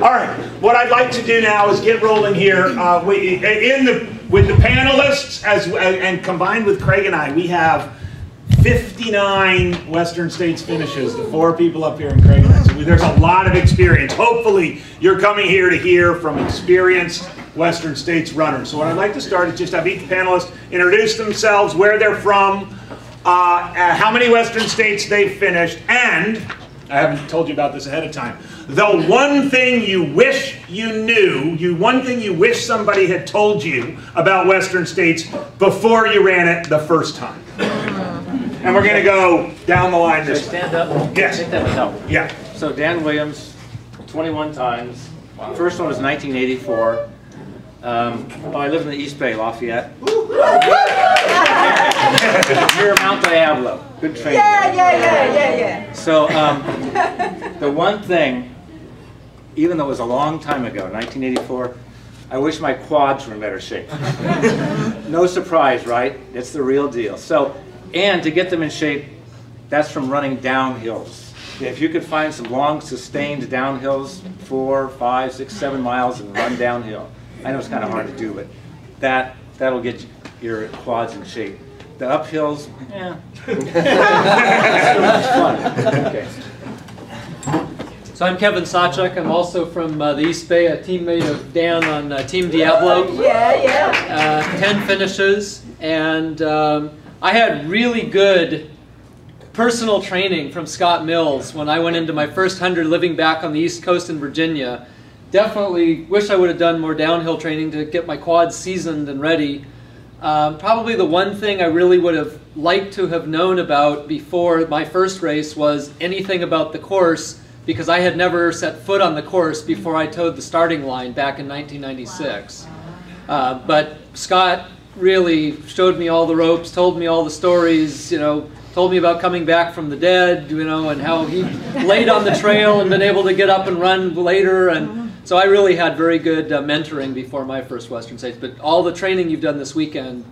All right, what I'd like to do now is get rolling here. With the panelists and combined with Craig and I, we have 59 Western States finishes. The 4 people up here and Craig and I. So there's a lot of experience. Hopefully, you're coming here to hear from experienced Western States runners. So what I'd like to start is just have each panelist introduce themselves, where they're from, how many Western States they've finished, and I haven't told you about this ahead of time. The one thing you wish you knew, one thing you wish somebody had told you about Western States before you ran it the first time. And we're going to go down the line this way. Stand up? Yes. Take that with help. Yeah. So Dan Williams, 21 times. First one was 1984. I live in the East Bay, Lafayette. Near Mount Diablo. Good training. Yeah. So the one thing, even though it was a long time ago, 1984, I wish my quads were in better shape. No surprise, right? It's the real deal. So, and to get them in shape, that's from running downhills. If you could find some long, sustained downhills, 4, 5, 6, 7 miles, and run downhill. I know it's kind of hard to do, but that'll get your quads in shape. The uphills, yeah. So much fun. Okay. So I'm Kevin Sawchuk. I'm also from the East Bay, a teammate of Dan on Team Diablo. 10 finishes, and I had really good personal training from Scott Mills when I went into my first 100 living back on the East Coast in Virginia. Definitely wish I would have done more downhill training to get my quads seasoned and ready. Probably the one thing I really would have liked to have known about before my first race was anything about the course, because I had never set foot on the course before I towed the starting line back in 1996. But Scott really showed me all the ropes, told me all the stories, told me about coming back from the dead, and how he laid on the trail and been able to get up and run later. And so I really had very good mentoring before my first Western States. But all the training you've done this weekend,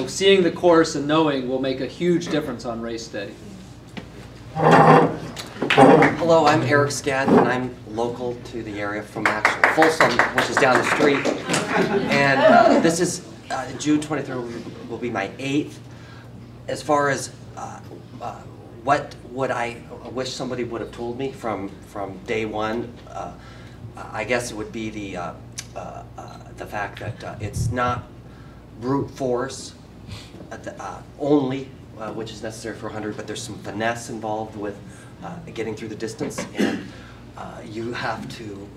seeing the course and knowing will make a huge difference on race day. Hello, I'm Eric Skadden, and I'm local to the area from actually Folsom, which is down the street. And this is June 23rd will be my 8th. As far as what would I wish somebody would have told me from day one, I guess it would be the fact that it's not brute force only, which is necessary for 100, but there's some finesse involved with getting through the distance, and you have to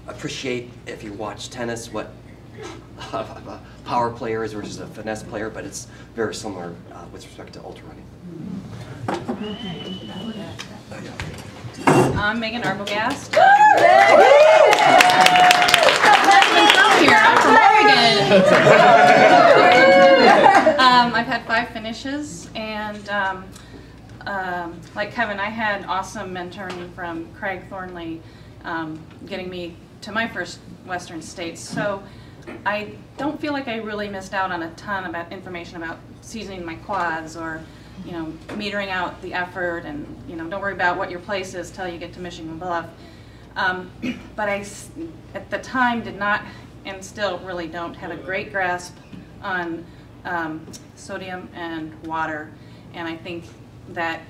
appreciate, if you watch tennis, what a power player is versus a finesse player, but it's very similar with respect to ultra running. I'm Megan Arbogast. I'm from Oregon. I've had 5 finishes, and like Kevin, I had awesome mentoring from Craig Thornley, getting me to my first Western States. So I don't feel like I really missed out on a ton about information about seasoning my quads, or metering out the effort, and don't worry about what your place is till you get to Michigan Bluff. But I, at the time, did not, and still really don't, have a great grasp on sodium and water, and I think that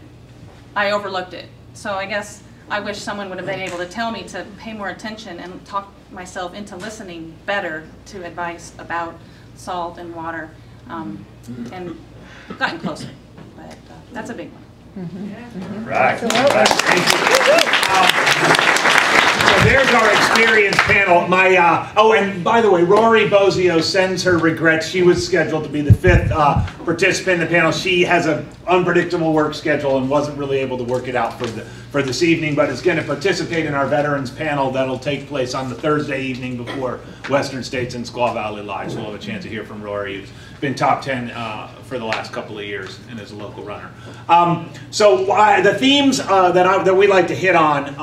I overlooked it. So I guess I wish someone would have been able to tell me to pay more attention and talk myself into listening better to advice about salt and water, and gotten closer. But that's a big one. Right. So there's our experienced panel. Oh, and by the way, Rory Bozio sends her regrets. She was scheduled to be the 5th participant in the panel. She has an unpredictable work schedule and wasn't really able to work it out for this evening, but is going to participate in our veterans panel that'll take place on the Thursday evening before Western States and Squaw Valley Live. So we'll have a chance to hear from Rory, who's been top 10 for the last couple of years and is a local runner. So the themes that we like to hit on,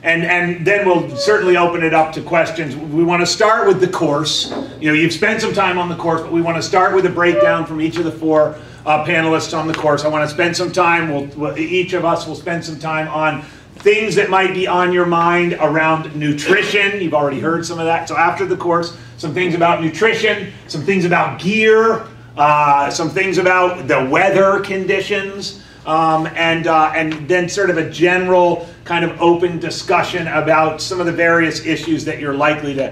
and then we'll certainly open it up to questions. We want to start with the course. You've spent some time on the course, but we want to start with a breakdown from each of the 4 panelists on the course. I want to spend some time, each of us will spend some time on things that might be on your mind around nutrition. You've already heard some of that. So after the course, some things about nutrition, some things about gear, some things about the weather conditions, and then sort of a general kind of open discussion about some of the various issues that you're likely to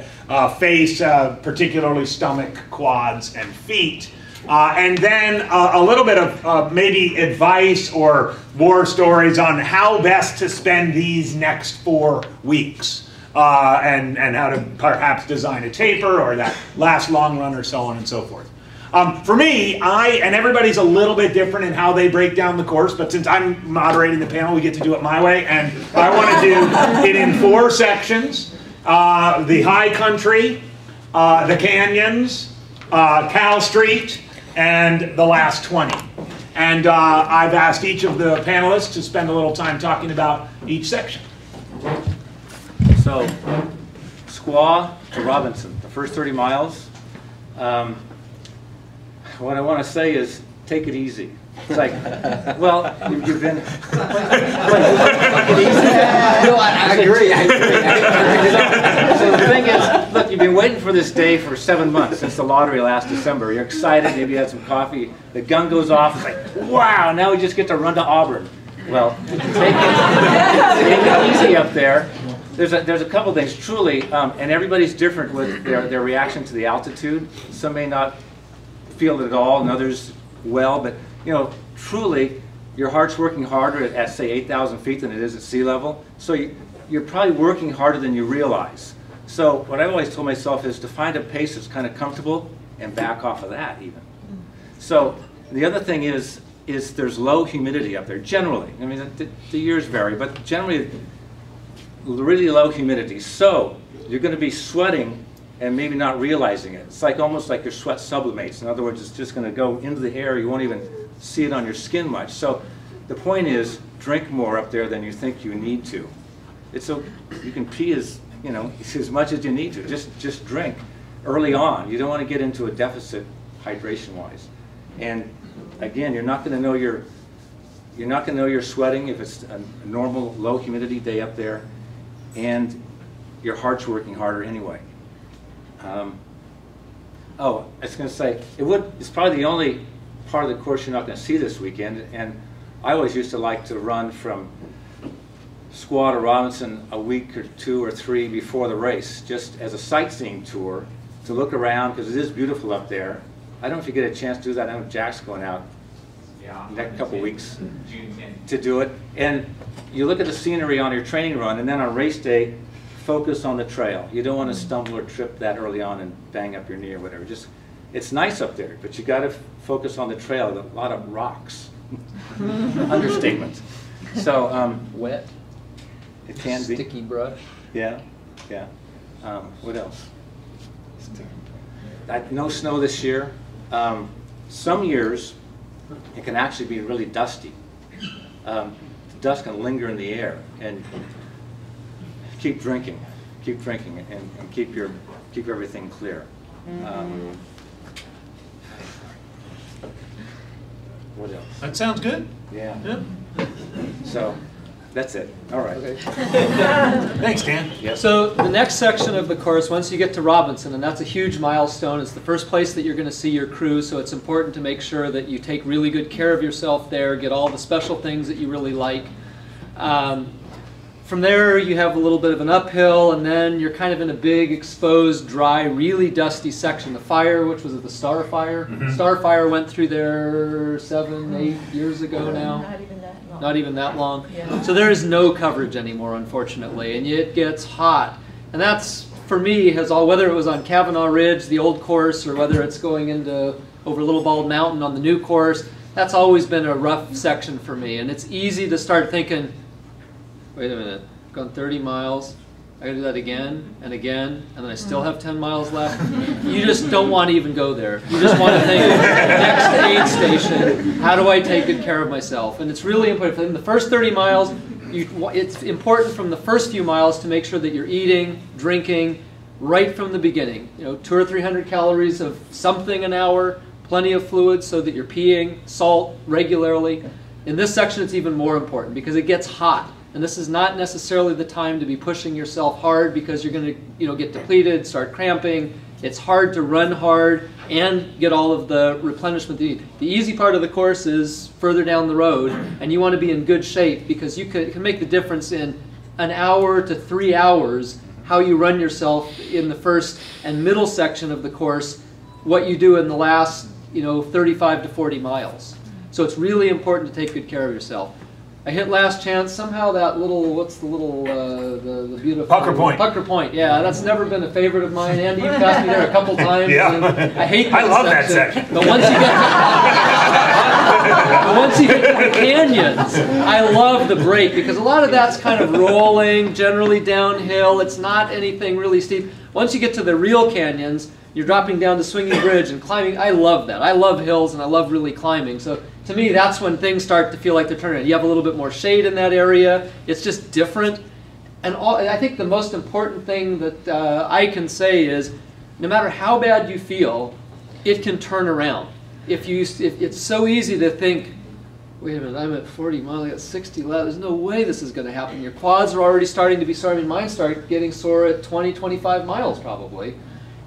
face, particularly stomach, quads, and feet. And then a little bit of maybe advice or war stories on how best to spend these next 4 weeks. And how to perhaps design a taper or that last long run or so on and so forth. For me, and everybody's a little bit different in how they break down the course, but since I'm moderating the panel, we get to do it my way, and I want to do it in 4 sections. The high country, the canyons, Cal Street, and the last 20. And I've asked each of the panelists to spend a little time talking about each section. So, Squaw to Robinson, the first 30 miles. What I want to say is, take it easy. It's like, well, you've been. Take it easy. No, I agree. So the thing is, look, you've been waiting for this day for 7 months since the lottery last December. You're excited. Maybe you had some coffee. The gun goes off. It's like, wow! Now we just get to run to Auburn. Well, take it easy up there. There's a couple things, truly, and everybody's different with their reaction to the altitude. Some may not feel it at all, and others well, but you know, truly, your heart's working harder at say 8,000 feet than it is at sea level. So you're probably working harder than you realize. So what I've always told myself is to find a pace that's kind of comfortable and back off of that even. So the other thing is there's low humidity up there generally. I mean, the years vary, but generally really low humidity. So you're going to be sweating and maybe not realizing it. It's like almost like your sweat sublimates. In other words, it's just going to go into the air. You won't even see it on your skin much. So the point is, drink more up there than you think you need to. It's so you can pee as much as you need to. Just drink early on. You don't want to get into a deficit hydration-wise. And again, you're not going to know you're sweating if it's a normal low humidity day up there, and your heart's working harder anyway. I was going to say, it's probably the only part of the course you're not going to see this weekend, and I always used to like to run from Squaw to Robinson a week or 2 or 3 before the race, just as a sightseeing tour to look around, because it is beautiful up there. I don't know if you get a chance to do that. I know Jack's going out next couple weeks to do it. And you look at the scenery on your training run, and then on race day, focus on the trail. You don't want to stumble or trip that early on and bang up your knee or whatever. It's nice up there, but you got to focus on the trail. A lot of rocks. Understatement. So Wet. It can be. Sticky brush. Yeah. What else? No snow this year. Some years it can actually be really dusty. Dust can linger in the air, and keep drinking, and keep everything clear. What else? That sounds good. Yeah. So that's it. All right. Okay. Thanks, Dan. Yep. So the next section of the course, once you get to Robinson, and that's a huge milestone, it's the first place that you're going to see your crew, so it's important to make sure that you take really good care of yourself there, get all the special things that you really like. From there, you have a little bit of an uphill, and then you're kind of in a big, exposed, dry, really dusty section. The fire, which was the Star Fire. Star Fire went through there 7, 8 years ago now. Not even that long. Not even that long. Yeah. So there is no coverage anymore, unfortunately, and it gets hot. And that's, for me, whether it was on Kavanaugh Ridge, the old course, or whether it's going over Little Bald Mountain on the new course, that's always been a rough section for me. And it's easy to start thinking, wait a minute, I've gone 30 miles, I gotta do that again, and then I still have 10 miles left. You just don't want to even go there. You just want to think, next aid station, how do I take good care of myself? And it's really important. In the first 30 miles, it's important from the first few miles to make sure that you're eating, drinking, right from the beginning. 200 or 300 calories of something an hour, plenty of fluids so that you're peeing, salt regularly. In this section, it's even more important because it gets hot. And this is not necessarily the time to be pushing yourself hard because you're going to get depleted, start cramping. It's hard to run hard and get all of the replenishment that you need. The easy part of the course is further down the road, and you want to be in good shape because it can make the difference in an hour to 3 hours how you run yourself in the first and middle section of the course, what you do in the last 35 to 40 miles. So it's really important to take good care of yourself. I hit last chance. Somehow that little, what's the little, the beautiful... Pucker Point. Pucker Point, yeah. That's never been a favorite of mine. Andy, you've passed me there a couple times. Yeah. And I hate that I love that section. But once you get to the canyons, I love the break because a lot of that's kind of rolling, generally downhill. It's not anything really steep. Once you get to the real canyons, you're dropping down to Swinging Bridge and climbing. I love that. I love hills and I love really climbing. So to me, that's when things start to feel like they're turning. You have a little bit more shade in that area. It's just different. And I think the most important thing that I can say is, no matter how bad you feel, it can turn around. If it's so easy to think, wait a minute, I'm at 40 miles, I got 60 left. There's no way this is going to happen. Your quads are already starting to be sore. I mean, mine start getting sore at 20, 25 miles probably.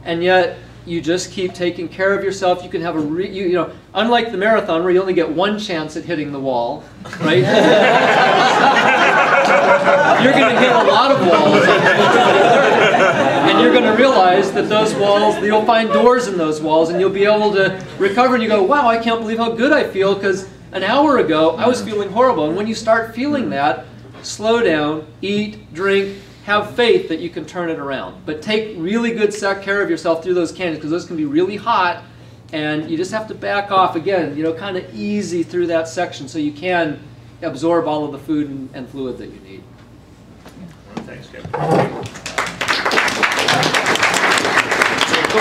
And yet, you just keep taking care of yourself. You can have unlike the marathon where you only get one chance at hitting the wall, right? You're going to hit a lot of walls and you're going to realize that those walls, you'll find doors in those walls and you'll be able to recover and you go, wow, I can't believe how good I feel because an hour ago I was feeling horrible. And when you start feeling that, slow down, eat, drink, have faith that you can turn it around. But take really good care of yourself through those canyons because those can be really hot and you just have to back off again, kind of easy through that section so you can absorb all of the food and fluid that you need. Thanks, Kevin. All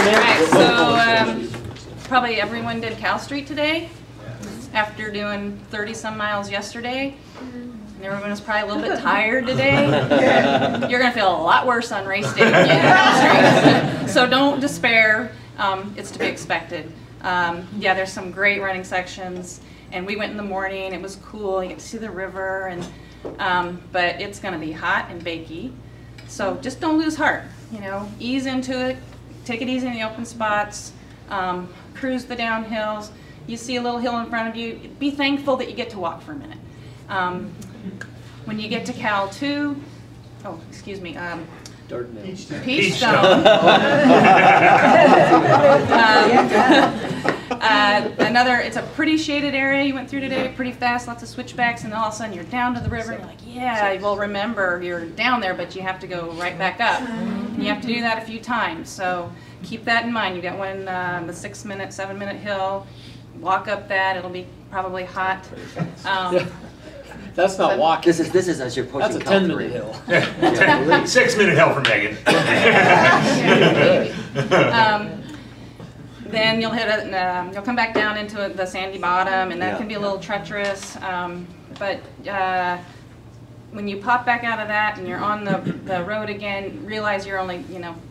right, so probably everyone did Cal Street today after doing 30-some miles yesterday. Everyone is probably a little bit tired today. You're going to feel a lot worse on race day when you hit Cal Street. So don't despair. It's to be expected. Yeah, there's some great running sections. And we went in the morning. It was cool. You get to see the river. But it's going to be hot and bakey. So just don't lose heart. Ease into it. Take it easy in the open spots. Cruise the downhills. You see a little hill in front of you. Be thankful that you get to walk for a minute. When you get to Cal 2, oh, excuse me, Peach Stone. It's a pretty shaded area you went through today, pretty fast, lots of switchbacks, and all of a sudden you're down to the river, and you're like, yeah, well, remember, you're down there, but you have to go right back up. And you have to do that a few times, so keep that in mind. You got one, the 6-minute, 7-minute hill, walk up that, it'll be probably hot. That's not walking. This is as you're pushing. That's a 10-minute hill. 6-minute hill from Megan. Then you'll hit you'll come back down into the sandy bottom, and that can be a little treacherous. But when you pop back out of that and you're on the road again, realize you're only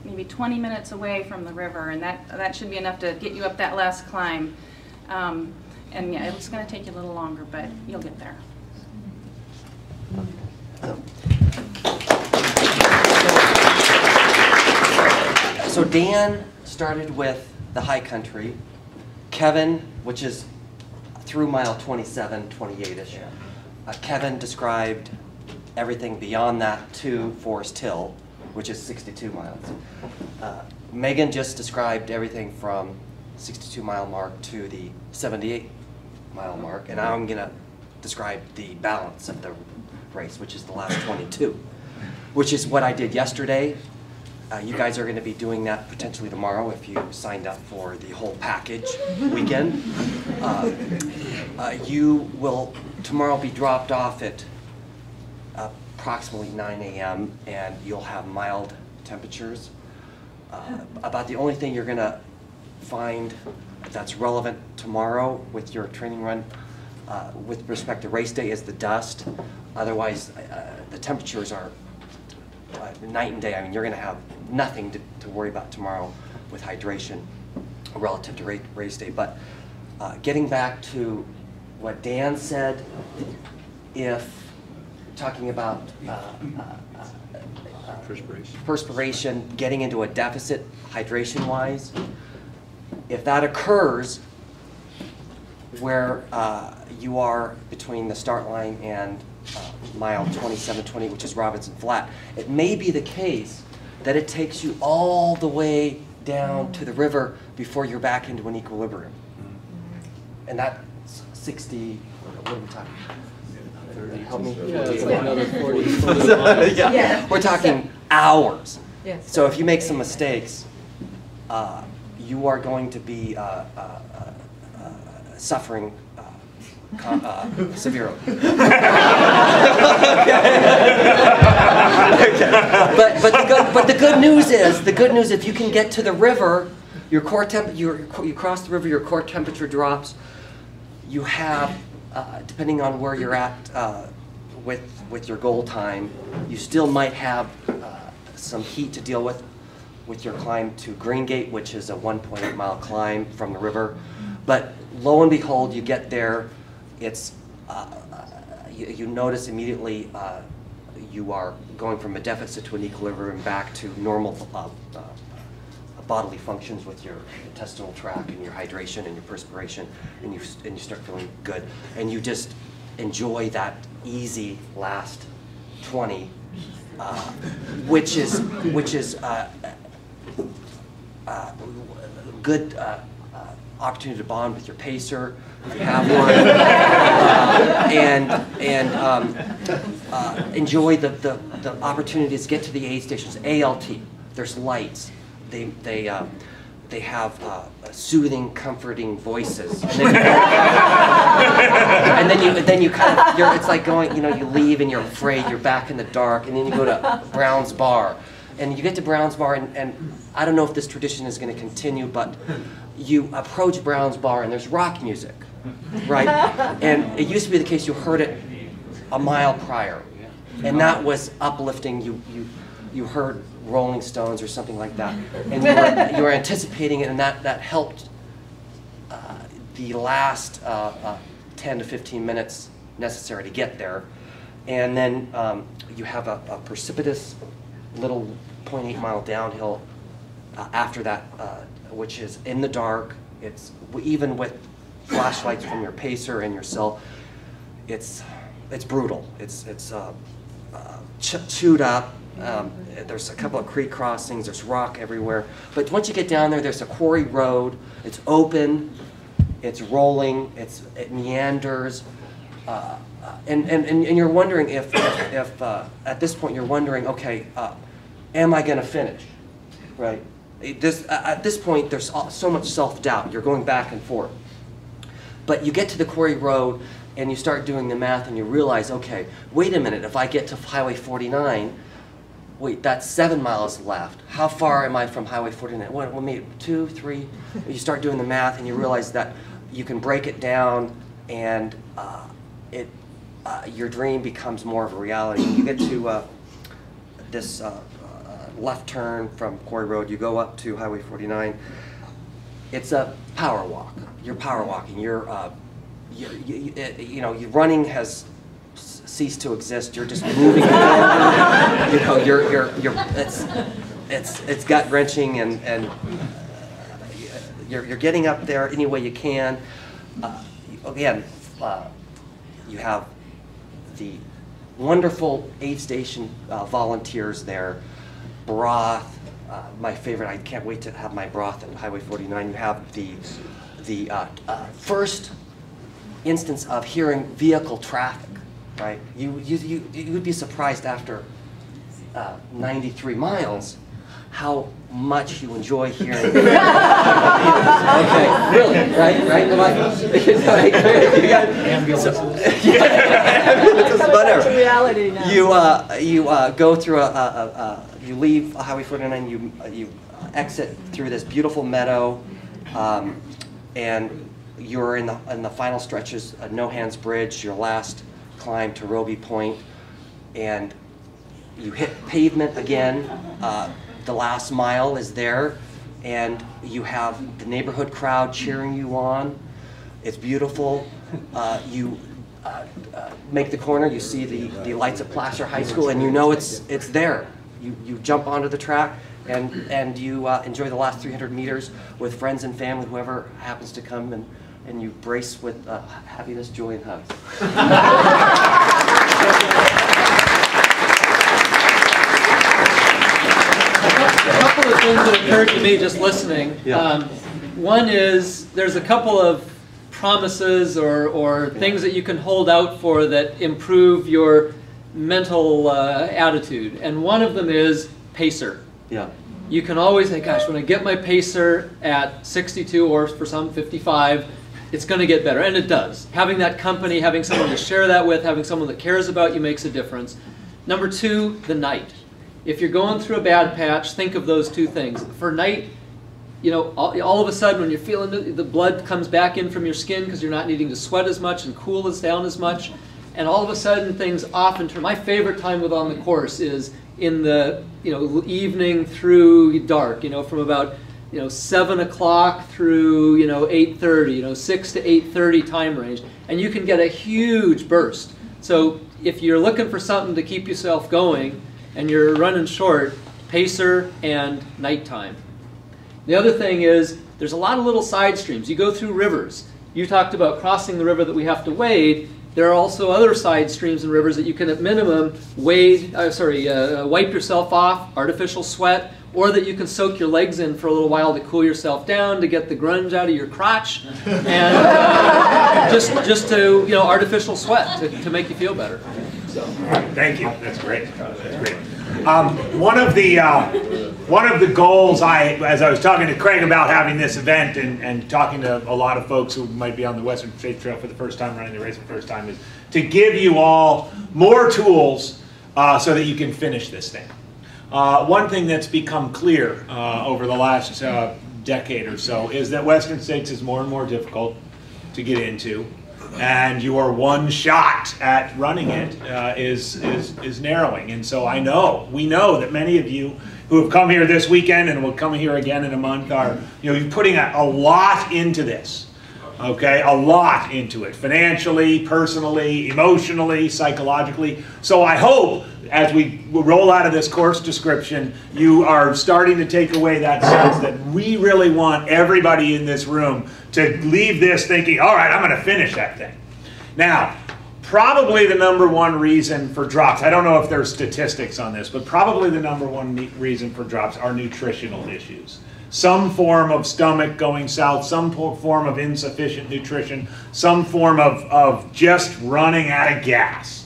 maybe 20 minutes away from the river, and that should be enough to get you up that last climb. And yeah, it's going to take you a little longer, but you'll get there. So Dan started with the high country. Kevin, which is through mile 27, 28-ish. Kevin described everything beyond that to Forest Hill, which is 62 miles. Megan just described everything from 62-mile mark to the 78-mile mark, and I'm going to describe the balance of the race, which is the last 22, which is what I did yesterday. You guys are going to be doing that potentially tomorrow if you signed up for the whole package weekend. You will tomorrow be dropped off at approximately 9 a.m. and you'll have mild temperatures. About the only thing you're going to find that's relevant tomorrow with your training run with respect to race day is the dust. Otherwise, the temperatures are night and day. I mean, you're going to have nothing to worry about tomorrow with hydration relative to race day. But getting back to what Dan said, if talking about perspiration, getting into a deficit hydration-wise. If that occurs where you are between the start line and mile 2720, which is Robinson Flat, it may be the case that it takes you all the way down to the river before you're back into an equilibrium. And that's 60, what are we talking? 30, help me? Yeah, it's like another 40 miles. Yeah. We're talking hours. Yes. So if you make some mistakes, you are going to be suffering severely. But the good news is, if you can get to the river, your core you cross the river, your core temperature drops. You have, depending on where you're at with your goal time, you still might have some heat to deal with your climb to Green Gate, which is a 1.8 mile climb from the river. But lo and behold, you get there. It's you notice immediately you are going from a deficit to an equilibrium back to normal bodily functions with your intestinal tract and your hydration and your perspiration, and you start feeling good, and you just enjoy that easy last 20, which is good opportunity to bond with your pacer if you have one, and enjoy the opportunities to get to the aid stations. ALT, there's lights. They have soothing, comforting voices, and then you kind of it's like going, you leave and you're afraid, you're back in the dark, and then you go to Brown's Bar, and you get to Brown's Bar, and I don't know if this tradition is going to continue, but you approach Brown's Bar and there's rock music, right? And it used to be the case you heard it a mile prior, and that was uplifting. You heard Rolling Stones or something like that, and you were anticipating it, and that helped the last 10 to 15 minutes necessary to get there. And then you have a precipitous little 0.8 mile downhill after that, which is in the dark. It's even with flashlights from your pacer and your cell, it's brutal. It's chewed up. There's a couple of creek crossings, there's rock everywhere. But once you get down there, there's a quarry road. It's open, it's rolling, it meanders. And you're wondering if at this point you're wondering, okay, am I going to finish? Right? At this point, there's so much self-doubt. You're going back and forth. But you get to the quarry road, and you start doing the math, and you realize, okay, wait a minute, if I get to Highway 49, wait, that's 7 miles left. How far am I from Highway 49? Well, maybe 2, 3. You start doing the math, and you realize that you can break it down, and your dream becomes more of a reality. You get to this left turn from Quarry Road. You go up to Highway 49. It's a power walk. You're power walking. Your running has ceased to exist. You're just moving. It's gut wrenching, and you're getting up there any way you can. Again, you have the wonderful aid station volunteers there. Broth, my favorite. I can't wait to have my broth at Highway 49. You have the first instance of hearing vehicle traffic, right? You would be surprised after 93 miles how much you enjoy hearing. Okay, really, right? Ambulances. Whatever. Reality now. You go through you leave Highway 49. You exit through this beautiful meadow, and you're in the final stretches. No Hands Bridge, your last climb to Roby Point, and you hit pavement again. The last mile is there, and you have the neighborhood crowd cheering you on. It's beautiful. You make the corner, you see the lights at Placer High School, and you know it's there. You jump onto the track, and you enjoy the last 300 meters with friends and family, whoever happens to come, and you brace with happiness, joy, and hugs. A couple of things that occurred to me just listening. Yeah. One is there's a couple of promises or things that you can hold out for that improve your mental attitude. And one of them is pacer. Yeah. You can always say, gosh, when I get my pacer at 62 or for some 55, it's going to get better. And it does. Having that company, having someone to share that with, having someone that cares about you makes a difference. Number two, the night. If you're going through a bad patch, think of those two things. For night, you know, all of a sudden when you're feeling the blood comes back in from your skin because you're not needing to sweat as much and cool us down as much, and all of a sudden things often turn. My favorite time with on the course is in the evening through dark. From about 7 o'clock through 8:30. 6 to 8:30 time range, and you can get a huge burst. So if you're looking for something to keep yourself going and you're running short, pacer and nighttime. The other thing is there's a lot of little side streams. You go through rivers. You talked about crossing the river that we have to wade. There are also other side streams and rivers that you can at minimum wipe yourself off, artificial sweat, or that you can soak your legs in for a little while to cool yourself down, to get the grunge out of your crotch, and just to artificial sweat to make you feel better. So. Thank you. That's great. That's great. One of the goals as I was talking to Craig about having this event and talking to a lot of folks who might be on the Western States Trail for the first time, running the race for the first time, is to give you all more tools so that you can finish this thing. One thing that's become clear over the last decade or so is that Western States is more and more difficult to get into, and your one shot at running it is narrowing. And so we know that many of you who have come here this weekend and will come here again in a month are, you're putting a lot into this. Okay, a lot into it, financially, personally, emotionally, psychologically. So I hope as we roll out of this course description, you are starting to take away that sense that we really want everybody in this room to leave this thinking, all right, I'm going to finish that thing. Now, probably the number one reason for drops, I don't know if there's statistics on this, but probably the number one reason for drops are nutritional issues. Some form of stomach going south, some form of insufficient nutrition, some form of just running out of gas.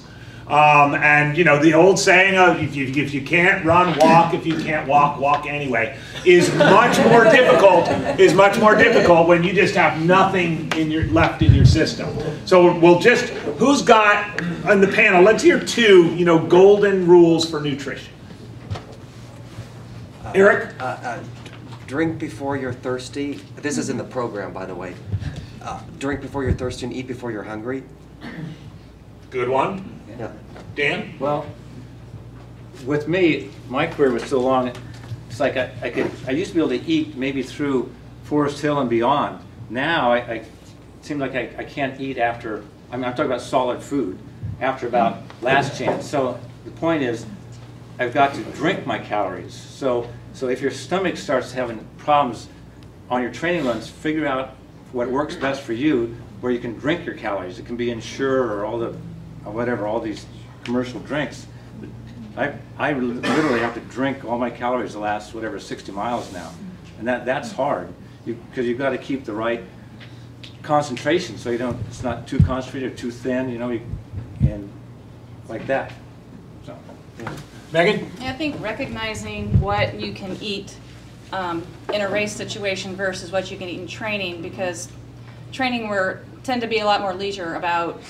And the old saying of if you can't run, walk. If you can't walk, walk anyway, is much more difficult when you just have nothing left in your system. So who's got on the panel? Let's hear two golden rules for nutrition. Eric. Drink before you're thirsty. This is in the program, by the way. Drink before you're thirsty and eat before you're hungry. Good one. Yeah. Dan? Well, with me, my career was so long. It's like I used to be able to eat maybe through Forest Hill and beyond. Now it seems like I can't eat after. I'm talking about solid food after about last chance. So the point is, I've got to drink my calories. So if your stomach starts having problems on your training runs, figure out what works best for you, where you can drink your calories. It can be Ensure or all these commercial drinks. I literally have to drink all my calories the last 60 miles now, and that's hard because you've got to keep the right concentration so it's not too concentrated or too thin, and like that. So. Megan? I think recognizing what you can eat in a race situation versus what you can eat in training, because training we tend to be a lot more leisure about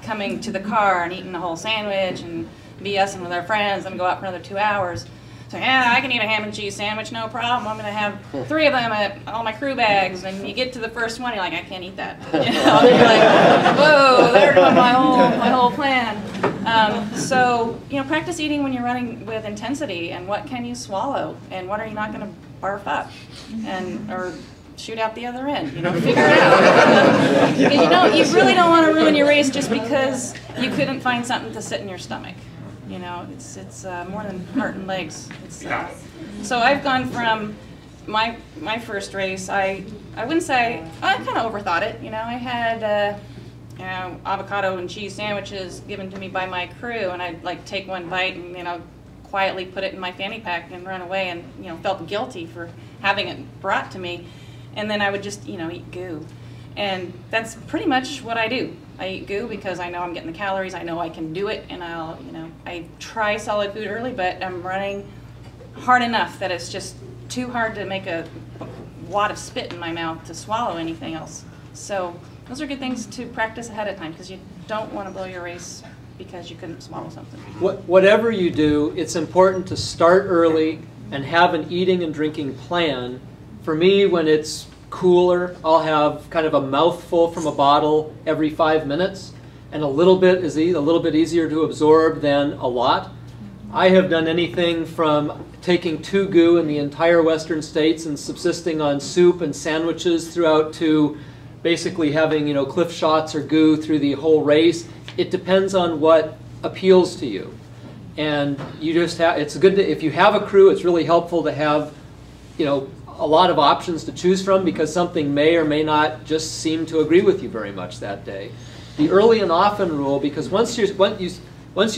coming to the car and eating a whole sandwich and BSing with our friends and go out for another 2 hours. So yeah, I can eat a ham and cheese sandwich, no problem. I'm going to have 3 of them at all my crew bags. And you get to the first one, you're like, I can't eat that. You're like, whoa, there goes my whole plan. So practice eating when you're running with intensity, and what can you swallow, and what are you not going to barf up, or shoot out the other end, you know, figure it out. You really don't want to ruin your race just because you couldn't find something to sit in your stomach. You know, it's more than heart and legs. So I've gone from my first race, I wouldn't say, I kind of overthought it. You know, I had you know, avocado and cheese sandwiches given to me by my crew, and I'd like take one bite and, you know, quietly put it in my fanny pack and run away, and, you know, felt guilty for having it brought to me. And then I would just, you know, eat goo. And that's pretty much what I do. I eat goo because I know I'm getting the calories, I know I can do it, and I try solid food early, but I'm running hard enough that it's just too hard to make a wad of spit in my mouth to swallow anything else. So those are good things to practice ahead of time, because you don't want to blow your race because you couldn't swallow something. Whatever you do, it's important to start early and have an eating and drinking plan. For me, when it's cooler, I'll have kind of a mouthful from a bottle every 5 minutes, and a little bit is a little bit easier to absorb than a lot. I have done anything from taking 2 goo in the entire western states and subsisting on soup and sandwiches throughout to basically having, you know, Cliff shots or goo through the whole race. It depends on what appeals to you. And you just have, it's good to, if you have a crew, it's really helpful to have, you know, a lot of options to choose from, because something may or may not just seem to agree with you very much that day. The early and often rule, because once you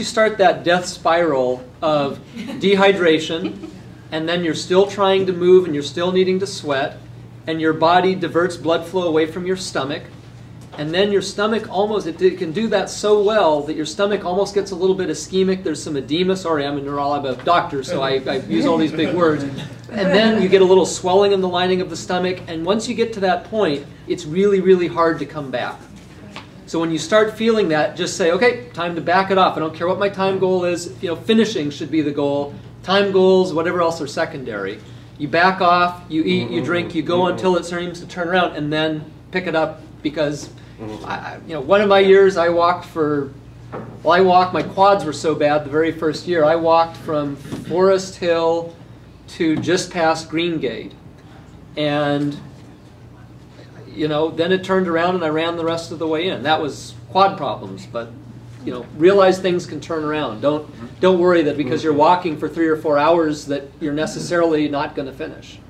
start that death spiral of dehydration, and then you're still trying to move and you're still needing to sweat, and your body diverts blood flow away from your stomach, and then your stomach almost, it can do that so well that your stomach almost gets a little bit ischemic. There's some edema. Sorry, I'm I'm a doctor, so I use all these big words. And then you get a little swelling in the lining of the stomach, and once you get to that point, it's really, really hard to come back. So when you start feeling that, just say, okay, time to back it off. I don't care what my time goal is. You know, finishing should be the goal. Time goals, whatever else are secondary. You back off, you eat, you drink, you go until it seems to turn around, and then pick it up, because you know, one of my years I walked my quads were so bad the very first year. I walked from Forest Hill to just past Green Gate. And, you know, then it turned around and I ran the rest of the way in. That was quad problems, but, you know, realize things can turn around. Don't worry that because you're walking for 3 or 4 hours that you're necessarily not going to finish.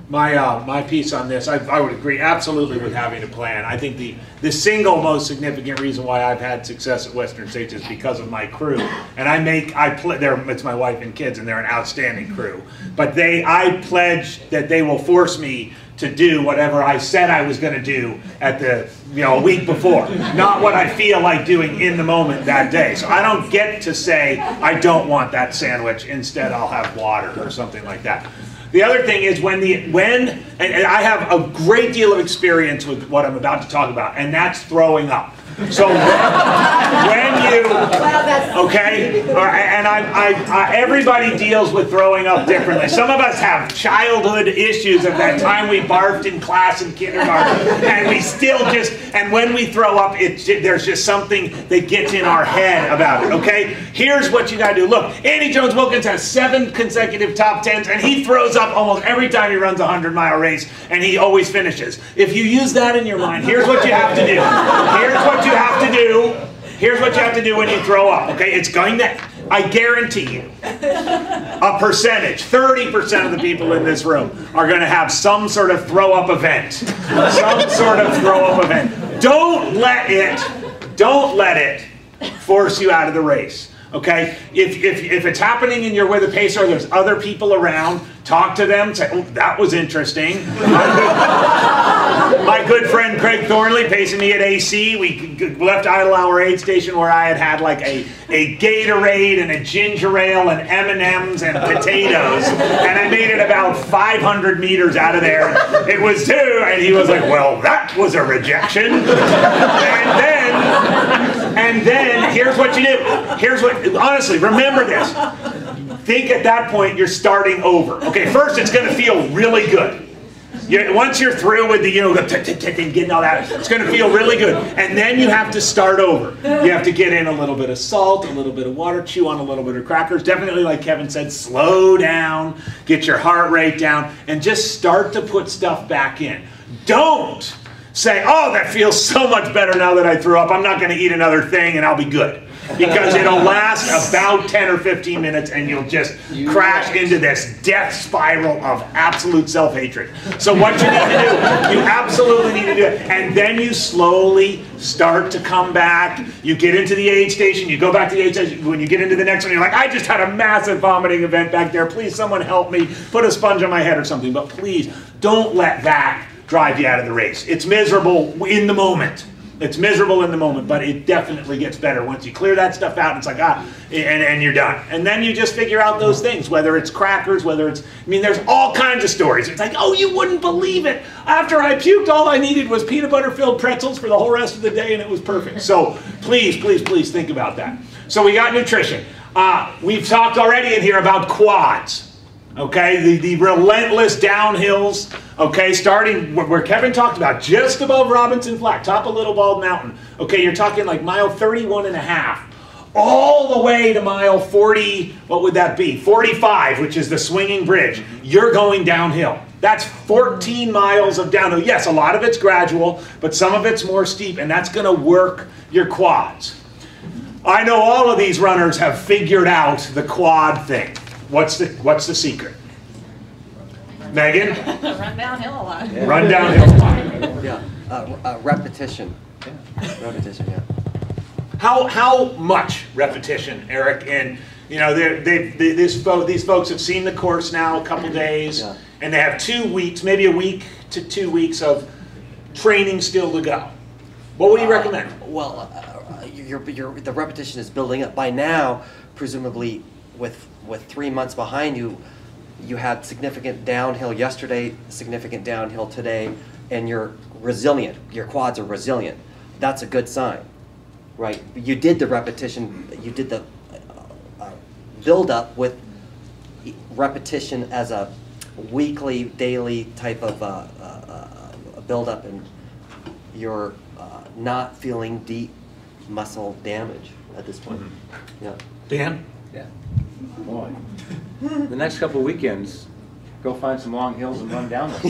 My piece on this, I would agree absolutely with having a plan. I think the single most significant reason why I've had success at Western States is because of my crew. And it's my wife and kids, and they're an outstanding crew. But I pledge that they will force me to do whatever I said I was going to do at a week before, not what I feel like doing in the moment that day. So I don't get to say I don't want that sandwich. Instead, I'll have water or something like that. The other thing is and I have a great deal of experience with what I'm about to talk about, and that's throwing up. So when you, okay, and everybody deals with throwing up differently. Some of us have childhood issues of that time we barfed in class in kindergarten, and we still and when we throw up, there's just something that gets in our head about it, okay? Here's what you gotta do. Look, Andy Jones-Wilkins has 7 consecutive top 10s, and he throws up almost every time he runs a 100-mile race, and he always finishes. If you use that in your mind, here's what you have to do. Here's what you have to do. Here's what you have to do when you throw up, okay? It's going to, I guarantee you, a percentage, 30% of the people in this room are going to have some sort of throw up event. Some sort of throw up event. Don't let it force you out of the race. Okay, if it's happening and you're with a pacer, there's other people around, talk to them, say, oh, that was interesting. My good friend Craig Thornley pacing me at AC, we left Idle Hour aid station where I had like a Gatorade and a ginger ale and M&Ms and potatoes, and I made it about 500 meters out of there. It was 2, and he was like, well, that was a rejection. And then here's what you do. Honestly, remember this. Think at that point you're starting over. Okay, first it's going to feel really good. Once you're through with the, getting all that, it's going to feel really good. And then you have to start over. You have to get in a little bit of salt, a little bit of water, chew on a little bit of crackers. Definitely, like Kevin said, slow down, get your heart rate down, and just start to put stuff back in. Don't say, oh, that feels so much better now that I threw up. I'm not going to eat another thing and I'll be good. Because it'll last about 10 or 15 minutes and you'll just crash into this death spiral of absolute self-hatred. So what you need to do, you absolutely need to do it. And then you slowly start to come back. You get into the aid station, you go back to the aid station. When you get into the next one, you're like, I just had a massive vomiting event back there. Please, someone help me. Put a sponge on my head or something. But please, don't let that drive you out of the race. It's miserable in the moment. It's miserable in the moment, but it definitely gets better. Once you clear that stuff out, it's like, and you're done. And then you just figure out those things, whether it's crackers, whether it's, there's all kinds of stories. It's like, oh, you wouldn't believe it. After I puked, all I needed was peanut butter filled pretzels for the whole rest of the day, and it was perfect. So please, please, please think about that. So we got nutrition. We've talked already in here about quads. Okay, the relentless downhills, okay, starting where Kevin talked about, just above Robinson Flat, top of Little Bald Mountain. Okay, you're talking like mile 31.5, all the way to mile 40, what would that be? 45, which is the swinging bridge. You're going downhill. That's 14 miles of downhill. Yes, a lot of it's gradual, but some of it's more steep, and that's going to work your quads. I know all of these runners have figured out the quad thing. What's the secret? Megan? Run downhill a lot. Yeah. Run downhill a lot. Yeah, repetition. Yeah. Repetition, yeah. How much repetition, Eric? And these folks have seen the course now a couple days, yeah. And they have 2 weeks, maybe a week to 2 weeks of training still to go. What would you recommend? Well, the repetition is building up. By now, presumably, with 3 months behind you, you had significant downhill yesterday, significant downhill today, and you're resilient. Your quads are resilient. That's a good sign, right? You did the repetition, you did the build-up with repetition as a weekly, daily type of build-up, and you're not feeling deep muscle damage at this point. Mm-hmm. Yeah. Dan? Yeah. Boy. The next couple of weekends, go find some long hills and run down them.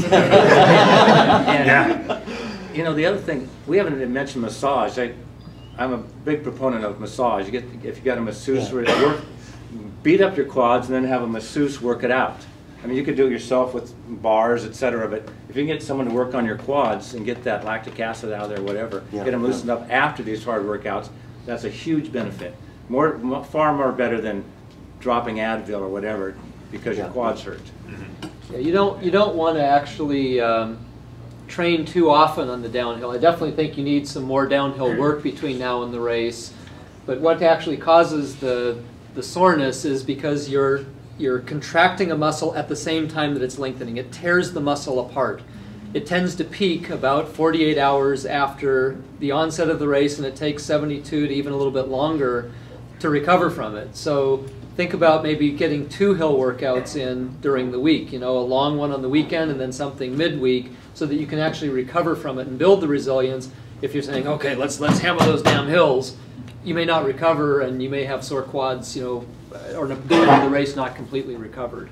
Yeah. The other thing, we haven't mentioned massage. I'm a big proponent of massage. If you got a masseuse, yeah. Beat up your quads and then have a masseuse work it out. You could do it yourself with bars, etc. But if you can get someone to work on your quads and get that lactic acid out of there, whatever, yeah. Get them loosened up after these hard workouts, that's a huge benefit. Far more better than dropping Advil or whatever because your quads hurt. Yeah, you don't want to actually train too often on the downhill. I definitely think you need some more downhill work between now and the race. But what actually causes the soreness is because you're contracting a muscle at the same time that it's lengthening. It tears the muscle apart. It tends to peak about 48 hours after the onset of the race, and it takes 72 to even a little bit longer to recover from it. So think about maybe getting 2 hill workouts in during the week, a long one on the weekend and then something midweek, so that you can actually recover from it and build the resilience. If you're saying, okay, let's hammer those damn hills, you may not recover and you may have sore quads, or during the race not completely recovered.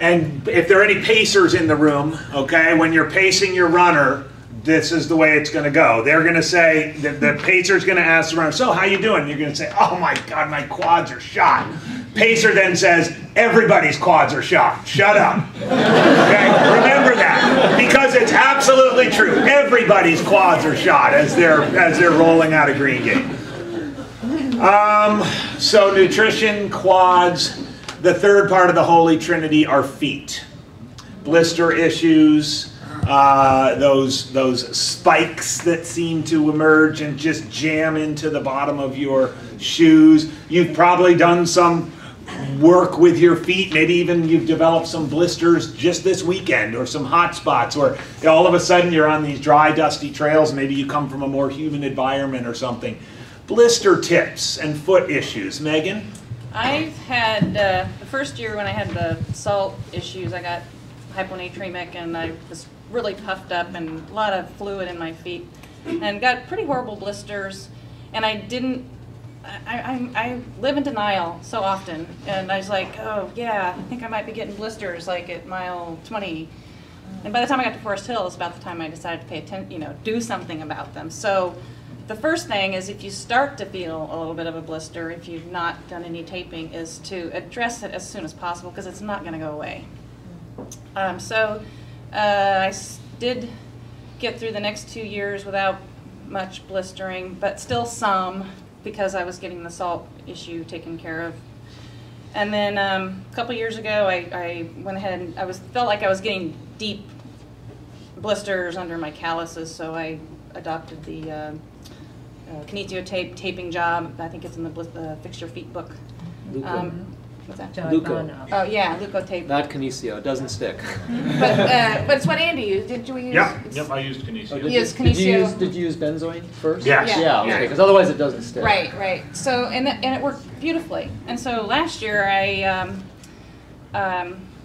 And if there are any pacers in the room, okay, when you're pacing your runner, this is the way it's going to go. They're going to say, the pacer's going to ask the runner, so how you doing? You're going to say, oh my God, my quads are shot. Pacer then says, everybody's quads are shot. Shut up. Okay? Remember that, because it's absolutely true. Everybody's quads are shot as they're rolling out of Green Gate. So nutrition, quads. The third part of the Holy Trinity are feet. Blister issues, those spikes that seem to emerge and just jam into the bottom of your shoes. You've probably done some work with your feet. Maybe even you've developed some blisters just this weekend, or some hot spots, or all of a sudden you're on these dry, dusty trails. Maybe you come from a more humid environment or something. Blister tips and foot issues. Megan? I've had, the first year when I had the salt issues, I got hyponatremic, and I was really puffed up and a lot of fluid in my feet, and got pretty horrible blisters. And I didn't. I live in denial so often, and I was like, oh yeah, I think I might be getting blisters like at mile 20. And by the time I got to Forest Hill, it's about the time I decided to pay attention, do something about them. So the first thing is, if you start to feel a little bit of a blister, if you've not done any taping, is to address it as soon as possible, because it's not going to go away. I did get through the next 2 years without much blistering, but still some, because I was getting the salt issue taken care of. And then a couple years ago, I went ahead and felt like I was getting deep blisters under my calluses, so I adopted the Kinesio taping job. I think it's in the Fix Your Feet book. What's that? Luco. Oh yeah, Luco tape. Not Kinesio. It doesn't stick. But it's what Andy used. Did you use? Yep, I used Kinesio. Did you use benzoin first? Yes. Yeah. Okay. Because otherwise it doesn't stick. Right. So and it worked beautifully. And so last year I,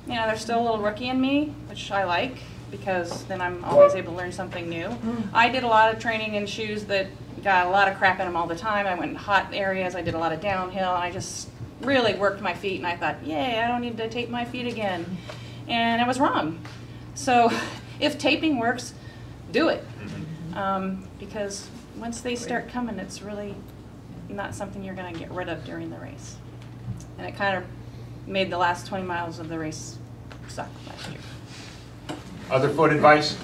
there's still a little rookie in me, which I like, because then I'm always able to learn something new. I did a lot of training in shoes that got a lot of crap in them all the time. I went in hot areas. I did a lot of downhill, and I just really worked my feet, and I thought, yay, I don't need to tape my feet again. And I was wrong. So if taping works, do it. Because once they start coming, it's really not something you're going to get rid of during the race. And it kind of made the last 20 miles of the race suck last year. Other foot advice?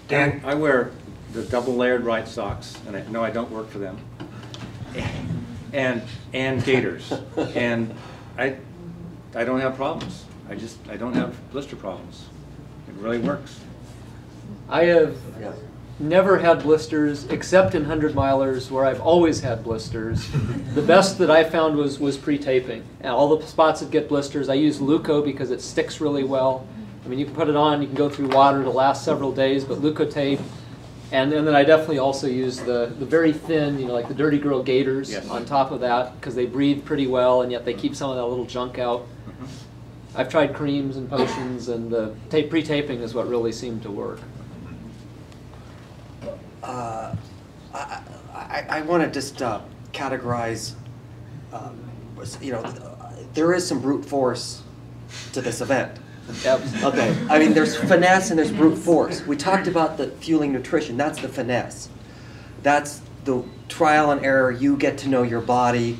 Dan? I wear the double layered right socks, and I don't work for them. And gaiters, and I don't have problems. I don't have blister problems. It really works. I have never had blisters except in 100-milers, where I've always had blisters. The best that I found was pre-taping. And all the spots that get blisters, I use Luco because it sticks really well. I mean, you can put it on, you can go through water to last several days, but Luco tape. And then I definitely also use the very thin, like the Dirty Girl gaiters on top of that, because they breathe pretty well, and yet they keep some of that little junk out. I've tried creams and potions, and the pre-taping is what really seemed to work. I want to just categorize, there is some brute force to this event. Yep. Okay, I mean, there's finesse and there's brute force. We talked about the fueling nutrition. That's the finesse. That's the trial and error. You get to know your body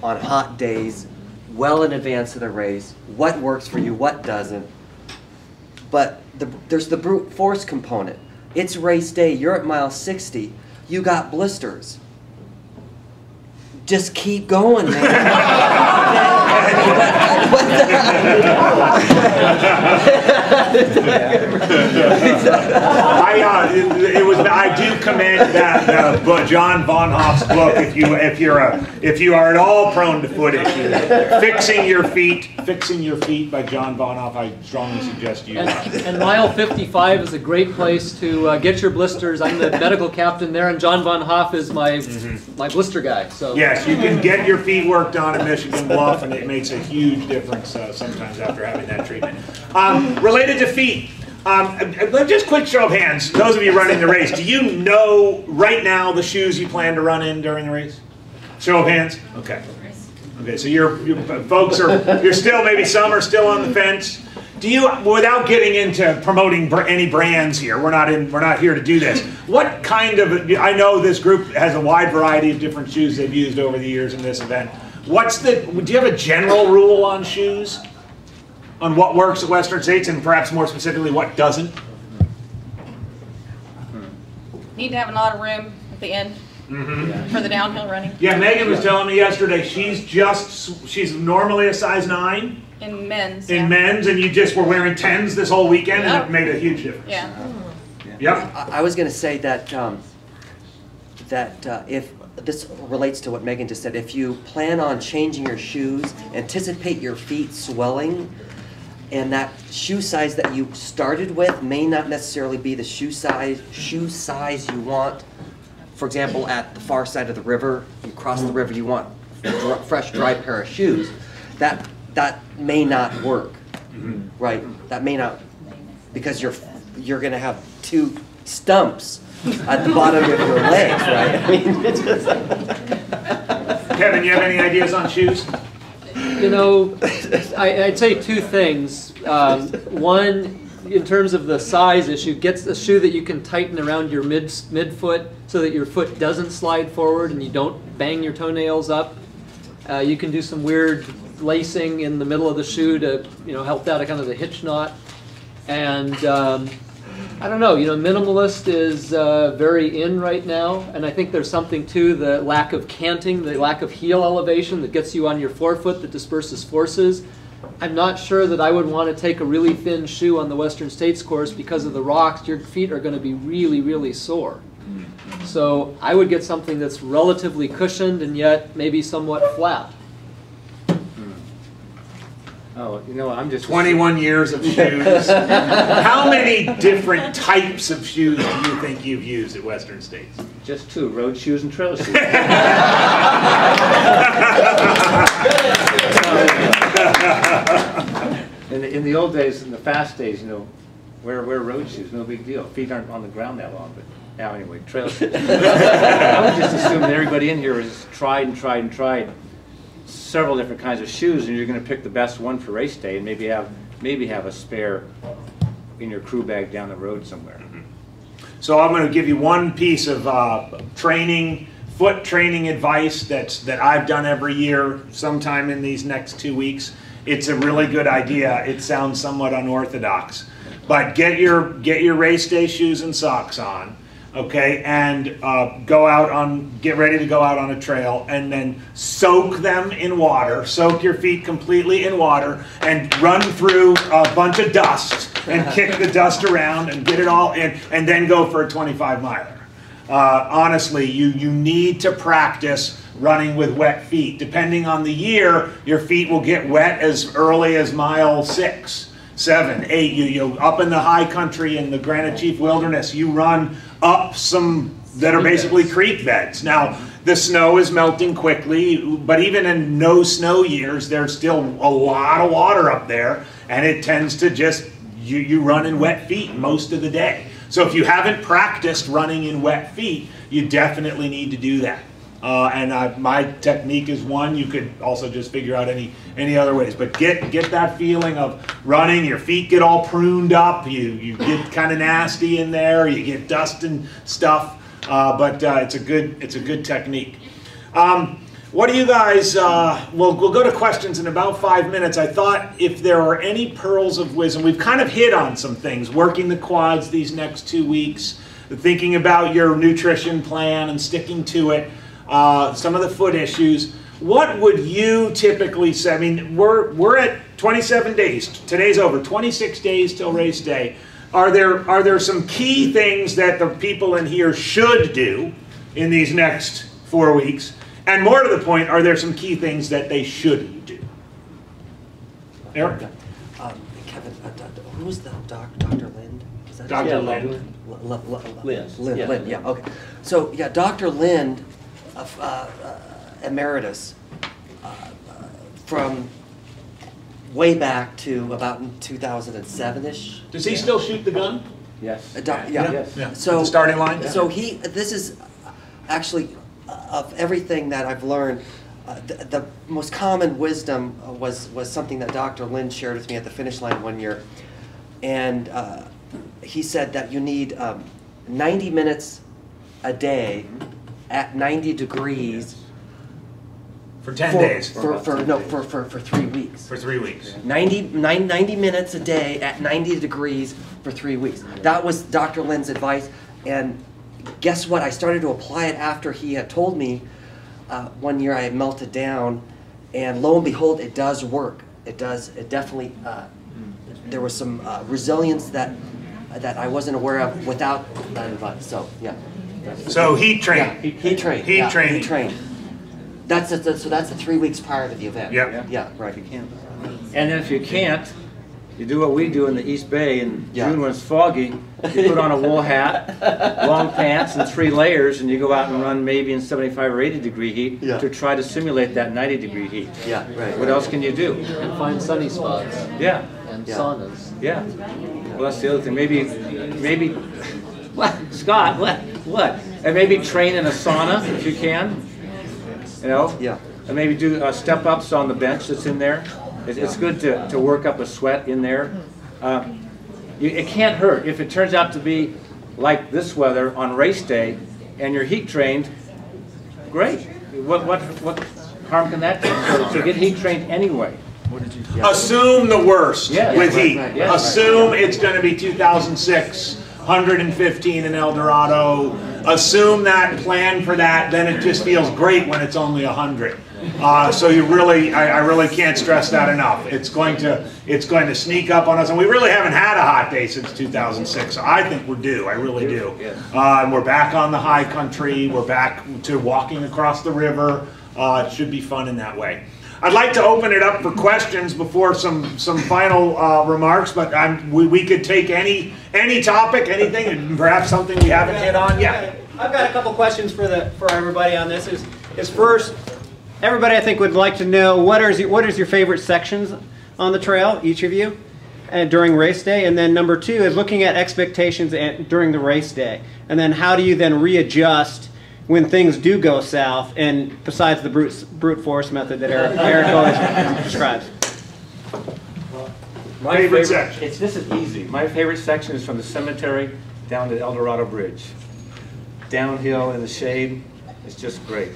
on hot days, well in advance of the race, what works for you, what doesn't. But there's the brute force component. It's race day. You're at mile 60. You got blisters. Just keep going, man. I do commend that John Von Hoff's book. If you are at all prone to foot issues, fixing your feet by John Von Hoff, I strongly suggest you. And mile 55 is a great place to get your blisters. I'm the medical captain there, and John Von Hoff is my blister guy. So yes, you can get your feet worked on at Michigan Bluff, and it makes a huge difference sometimes after having that treatment. Related to feet, just quick show of hands. Those of you running the race, do you know right now the shoes you plan to run in during the race? Show of hands. Okay. Okay. So you're still, maybe some are still on the fence. Do you, without getting into promoting any brands here, we're not here to do this. What kind of, I know this group has a wide variety of different shoes they've used over the years in this event. Do you have a general rule on shoes? On what works at Western States, and perhaps more specifically what doesn't? Need to have a lot of room at the end for the downhill running. Yeah, Megan was telling me yesterday she's normally a size 9. In men's. In men's, and you just were wearing 10s this whole weekend, and it made a huge difference. Yeah. Yep. I was going to say that if this relates to what Megan just said, if you plan on changing your shoes, anticipate your feet swelling, and that shoe size that you started with may not necessarily be the shoe size you want. For example, at the far side of the river, you cross the river, you want a fresh, dry pair of shoes. That may not work, right? That may not because you're going to have two stumps at the bottom of your legs, right? I mean, it's just Kevin, you have any ideas on shoes? You know, I'd say two things. One, in terms of the size issue, get a shoe that you can tighten around your midfoot so that your foot doesn't slide forward and you don't bang your toenails up. You can do some weird lacing in the middle of the shoe to, you know, help out a kind of the hitch knot. And I don't know, you know, minimalist is very in right now, and I think there's something to the lack of canting, the lack of heel elevation that gets you on your forefoot that disperses forces. I'm not sure that I would want to take a really thin shoe on the Western States course because of the rocks. Your feet are going to be really, really sore. So I would get something that's relatively cushioned and yet maybe somewhat flat. Oh, you know, I'm just 21 years of shoes. How many different types of shoes do you think you've used at Western States? just two, road shoes and trail shoes. In the old days, in the fast days, you know, wear road shoes, no big deal. Feet aren't on the ground that long, but now anyway, trail shoes. I would just assume that everybody in here has tried and tried and tried several different kinds of shoes, and you're going to pick the best one for race day, and maybe have a spare in your crew bag down the road somewhere. So I'm going to give you one piece of foot training advice that I've done every year, sometime in these next 2 weeks. It's a really good idea. It sounds somewhat unorthodox, but get your race day shoes and socks on, okay, and get ready to go out on a trail, and then soak them in water. Soak your feet completely in water and run through a bunch of dust and kick the dust around and get it all in, and then go for a 25-miler. Honestly, you need to practice running with wet feet. Depending on the year, your feet will get wet as early as mile 6, 7, 8. You up in the high country in the Granite Chief Wilderness, you run up some that are basically creek beds. Now, the snow is melting quickly, but even in no snow years, there's still a lot of water up there, and it tends to just, you run in wet feet most of the day. So if you haven't practiced running in wet feet, you definitely need to do that. My technique is one. You could also just figure out any other ways. But get that feeling of running. Your feet get all pruned up. You get kind of nasty in there. You get dust and stuff. But it's a good technique. What do you guys? We'll go to questions in about 5 minutes. I thought if there are any pearls of wisdom, we've kind of hit on some things. Working the quads these next 2 weeks. Thinking about your nutrition plan and sticking to it. Some of the foot issues. What would you typically say? I mean, we're at 27 days. Today's over. 26 days till race day. Are there some key things that the people in here should do in these next 4 weeks? And more to the point, are there some key things that they shouldn't do? Eric? Kevin, who was the Dr. Lind? Is that Dr. Yeah, Lind. Lind, yeah, okay. So, yeah, Dr. Lind, emeritus, from way back to about 2007-ish. Does he still shoot the gun? Yes. Yeah. Yeah. So The starting line? So this is actually, of everything that I've learned, the most common wisdom was something that Dr. Lind shared with me at the finish line one year. And he said that you need 90 minutes a day at 90 degrees. For 10 days. For 3 weeks. For 3 weeks. 90 minutes a day at 90 degrees for 3 weeks. That was Dr. Lind's advice, and guess what? I started to apply it after he had told me. One year I had melted down, and lo and behold, it does work. It does. It definitely. There was some resilience that I wasn't aware of without that advice. So yeah. So heat training. Yeah, heat trained. Heat training. Heat trained. So that's 3 weeks prior to the event. Yeah. Yeah. Right. You can. And then if you can't, you do what we do in the East Bay in Yeah. June when it's foggy. You put on a wool hat, long pants, and 3 layers, and you go out and run maybe in 75 or 80 degree heat Yeah. to try to simulate that 90 degree heat. Yeah. Right. What else can you do? And find sunny spots. Yeah. and Yeah. saunas. Yeah. Well, that's the other thing. Maybe, what, Scott? What? And maybe train in a sauna if you can. You know. Yeah. And maybe do step-ups on the bench that's in there. It's good to work up a sweat in there. It can't hurt if it turns out to be like this weather on race day, and you're heat trained. Great. What harm can that do? So get heat trained anyway. Assume the worst Yeah. with heat. Right. Yeah. Assume it's going to be 2006, 115 in El Dorado. Assume that, plan for that. Then it just feels great when it's only 100. So you really, I really can't stress that enough. It's going to sneak up on us, and we really haven't had a hot day since 2006. So I think we're due. I really do. And we're back on the high country. We're back to walking across the river. It should be fun in that way. I'd like to open it up for questions before some final remarks, but we could take any topic, anything, and perhaps something we haven't hit on yet. I've got a couple questions for everybody on this. Is first, everybody I think would like to know what is your favorite sections on the trail, each of you, during race day, and then number two is looking at expectations during the race day, and then how do you then readjust when things do go south, and besides the brute force method that Eric always describes. My Favorite section? This is easy. My favorite section is from the cemetery down to El Dorado Bridge. Downhill in the shade. It's just great.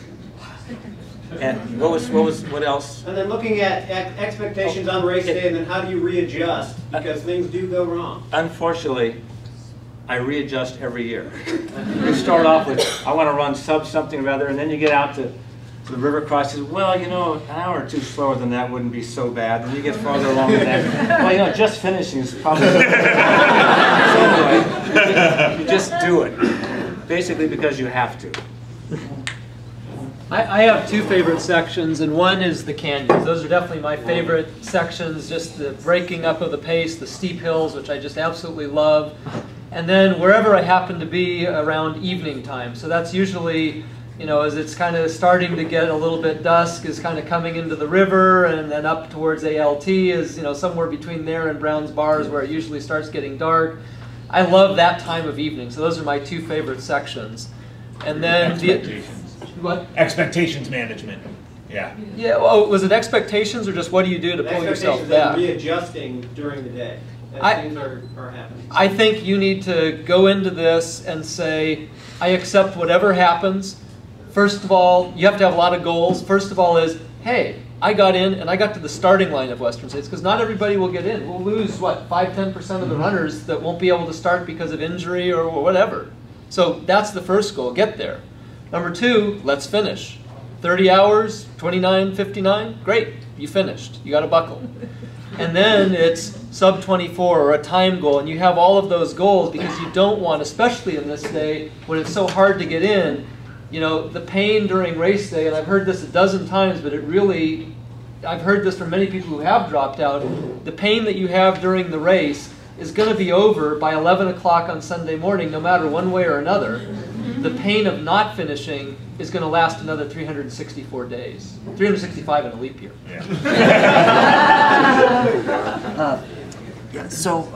And what else? And then looking at expectations on race day, and then how do you readjust because things do go wrong. Unfortunately, I readjust every year. You start off with, I want to run sub something or other, and then you get out to the river crossings. Well, you know, an hour or two slower than that wouldn't be so bad. And you get farther along than that. Well, you know, just finishing is probably so anyway, you just do it. Basically because you have to. I have two favorite sections, and one is the canyons. Those are definitely my favorite sections, just the breaking up of the pace, the steep hills, which I just absolutely love. And then wherever I happen to be around evening time. So that's usually, you know, as it's kind of starting to get a little bit dusk, is kind of coming into the river, and then up towards ALT is, you know, somewhere between there and Brown's Bars where it usually starts getting dark. I love that time of evening. So those are my two favorite sections. And then what? Expectations management. Yeah. Yeah. Well, was it expectations or just what do you do to pull yourself back? Readjusting during the day as things are happening. I think you need to go into this and say, I accept whatever happens. First of all, you have to have a lot of goals. First of all is, hey, I got in and I got to the starting line of Western States, because not everybody will get in. We'll lose, what, 5–10% of the runners that won't be able to start because of injury or whatever. So that's the first goal, get there. Number two, let's finish. 30 hours, 29:59, great, you finished. You got a buckle. And then it's sub 24 or a time goal, and you have all of those goals because you don't want, especially in this day when it's so hard to get in, you know, the pain during race day, and I've heard this a dozen times, but it really, I've heard this from many people who have dropped out, the pain that you have during the race is going to be over by 11 o'clock on Sunday morning, no matter one way or another. The pain of not finishing is going to last another 364 days. 365 in a leap year. So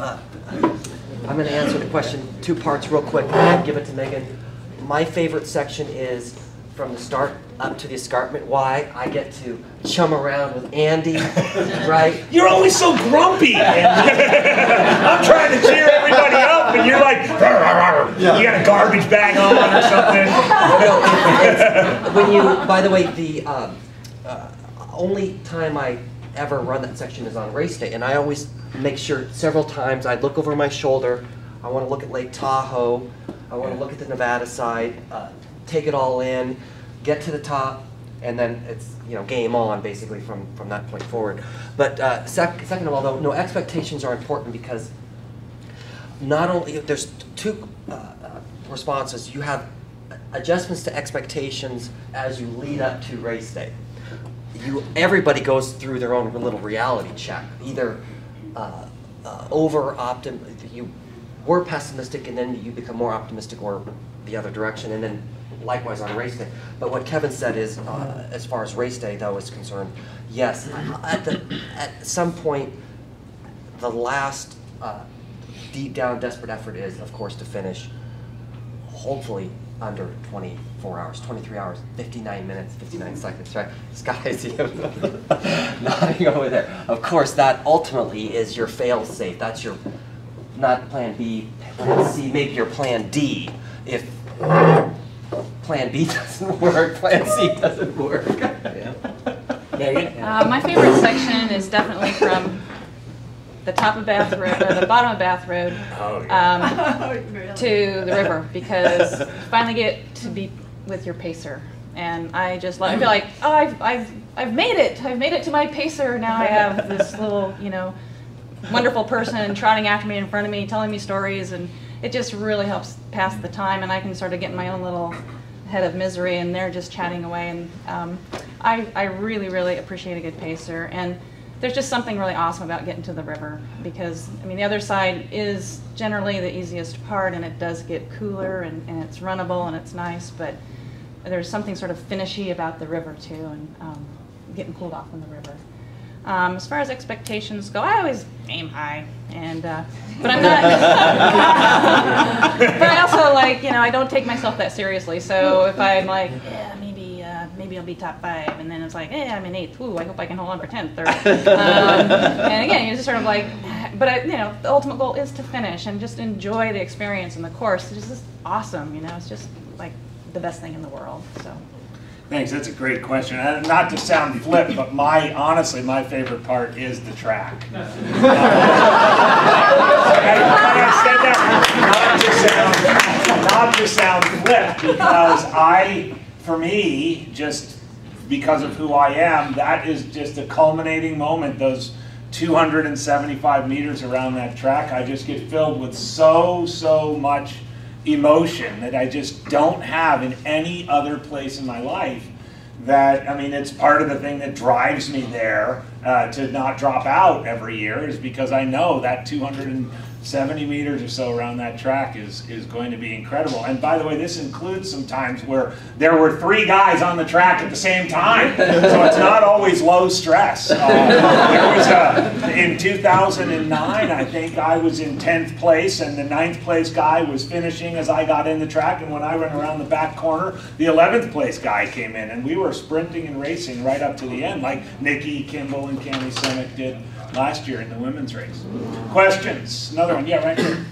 I'm going to answer the question two parts real quick and give it to Megan. My favorite section is from the start up to the escarpment. Why? I get to chum around with Andy, right? You're always so grumpy. I'm trying to cheer everybody up, and you're like, you got a garbage bag on or something. When you, by the way, the only time I ever run that section is on race day, and I always make sure several times I look over my shoulder. I want to look at Lake Tahoe. I want to look at the Nevada side, take it all in, get to the top, and then it's, you know, game on basically from that point forward. But second of all, though, no, expectations are important because not only there's two responses. You have adjustments to expectations as you lead up to race day. Everybody goes through their own little reality check. Either you were pessimistic and then you become more optimistic, or the other direction, and then likewise on race day. But what Kevin said is, as far as race day though is concerned, yes, at some point, the last deep down desperate effort is, of course, to finish hopefully under 24 hours, 23 hours, 59 minutes, 59 seconds, right? Scott, I see him nodding over there. Of course, that ultimately is your fail-safe. That's your, not plan B, plan C, maybe your plan D. If plan B doesn't work, plan C doesn't work. Megan? My favorite section is definitely from the top of Bath Road, or the bottom of Bath Road, to the river, because you finally get to be with your pacer, and I just I feel like, oh, I've made it. I've made it to my pacer. Now I have this little, you know, wonderful person trotting after me in front of me, telling me stories, and it just really helps pass the time, and I can sort of get in my own little head of misery, and they're just chatting away, and I really, really appreciate a good pacer, and there's just something really awesome about getting to the river, because, I mean, the other side is generally the easiest part, and it does get cooler, and it's runnable, and it's nice, but there's something sort of finishy about the river, too, and getting cooled off in the river. As far as expectations go, I always aim high, and but I'm not. But I also, like, you know, I don't take myself that seriously. So if I'm like, yeah, maybe I'll be top 5, and then it's like, yeah, I'm in 8th. Ooh, I hope I can hold on for 10th. Or, and again, you're just sort of like, but you know, the ultimate goal is to finish and just enjoy the experience and the course. It's just awesome, you know. It's just like the best thing in the world. So. Thanks, that's a great question. Not to sound flip, but honestly, my favorite part is the track. I said that not to sound flip, because for me, just because of who I am, that is just a culminating moment. Those 275 meters around that track, I just get filled with so much emotion that I just don't have in any other place in my life. That, I mean, it's part of the thing that drives me there to not drop out every year, is because I know that 270 meters or so around that track is going to be incredible. And by the way, this includes some times where there were 3 guys on the track at the same time, so it's not always low stress. There was in 2009, I think I was in 10th place, and the 9th place guy was finishing as I got in the track, and when I went around the back corner, the 11th place guy came in, and we were sprinting and racing right up to the end, like Nikki Kimball and Cami Semick did last year in the women's race. Questions? Another one. Yeah, right here.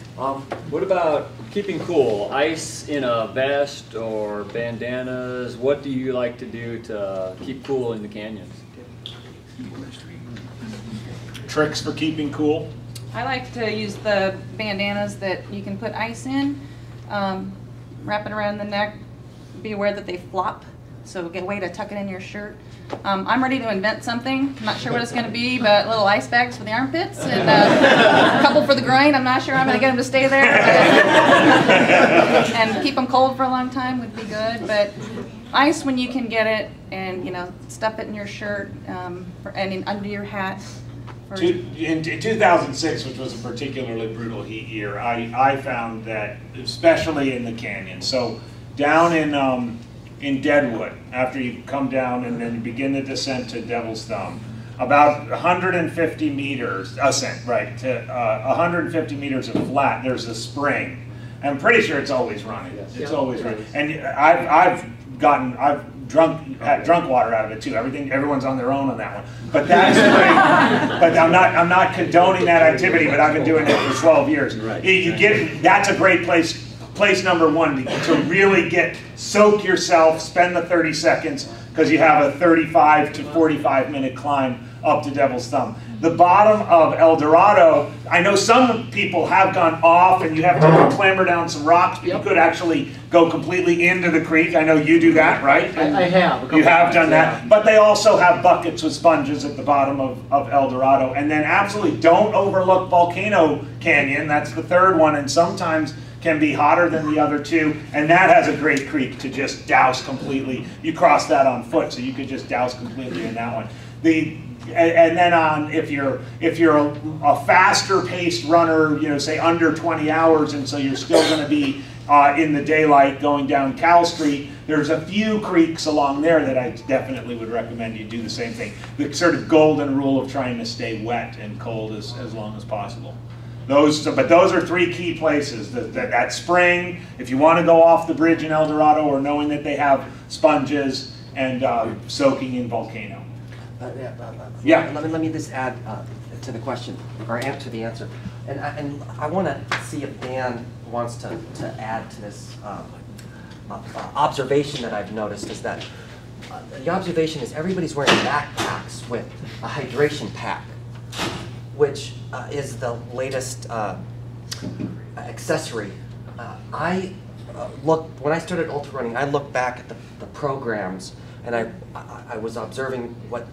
What about keeping cool? Ice in a vest or bandanas? What do you like to do to keep cool in the canyons? Tricks for keeping cool? I like to use the bandanas that you can put ice in, wrap it around the neck, be aware that they flop, so get a way to tuck it in your shirt. I'm ready to invent something. I'm not sure what it's going to be, but little ice bags for the armpits and a couple for the groin. I'm not sure I'm going to get them to stay there. And keep them cold for a long time would be good. But ice when you can get it, and you know, stuff it in your shirt and under your hat. In 2006, which was a particularly brutal heat year, I found that, especially in the canyon, so down in Deadwood, after you come down and then you begin the descent to Devil's Thumb, about 150 meters, ascent, right, to 150 meters of flat, there's a spring. I'm pretty sure it's always running. It's always running. And I've had drunk water out of it too. Everyone's on their own on that one. But that spring, but I'm not condoning that activity, but I've been doing it for 12 years. That's a great place number 1 to really soak yourself, spend the 30 seconds, because you have a 35 to 45 minute climb up to Devil's Thumb. The bottom of El Dorado, I know some people have gone off and you have to clamber down some rocks, but you could actually go completely into the creek. I know you do that, right? I have. You have done that. But they also have buckets with sponges at the bottom of El Dorado. And then absolutely don't overlook Volcano Canyon. That's the 3rd one, and sometimes can be hotter than the other 2, and that has a great creek to just douse completely. You cross that on foot, so you could just douse completely in that one. And then if you're a faster paced runner, you know, say under 20 hours, and so you're still going to be in the daylight going down Cal Street. There's a few creeks along there that I definitely would recommend you do the same thing. The sort of golden rule of trying to stay wet and cold as long as possible. But those are three key places. That spring, if you want to go off the bridge in El Dorado, or knowing that they have sponges, and soaking in Volcano. Yeah. Let me just add to the question, or to the answer. And I want to see if Dan wants to add to this observation that I've noticed, is that the observation is everybody's wearing backpacks with a hydration pack, which is the latest accessory. When I started ultra running, I looked back at the programs, and I was observing what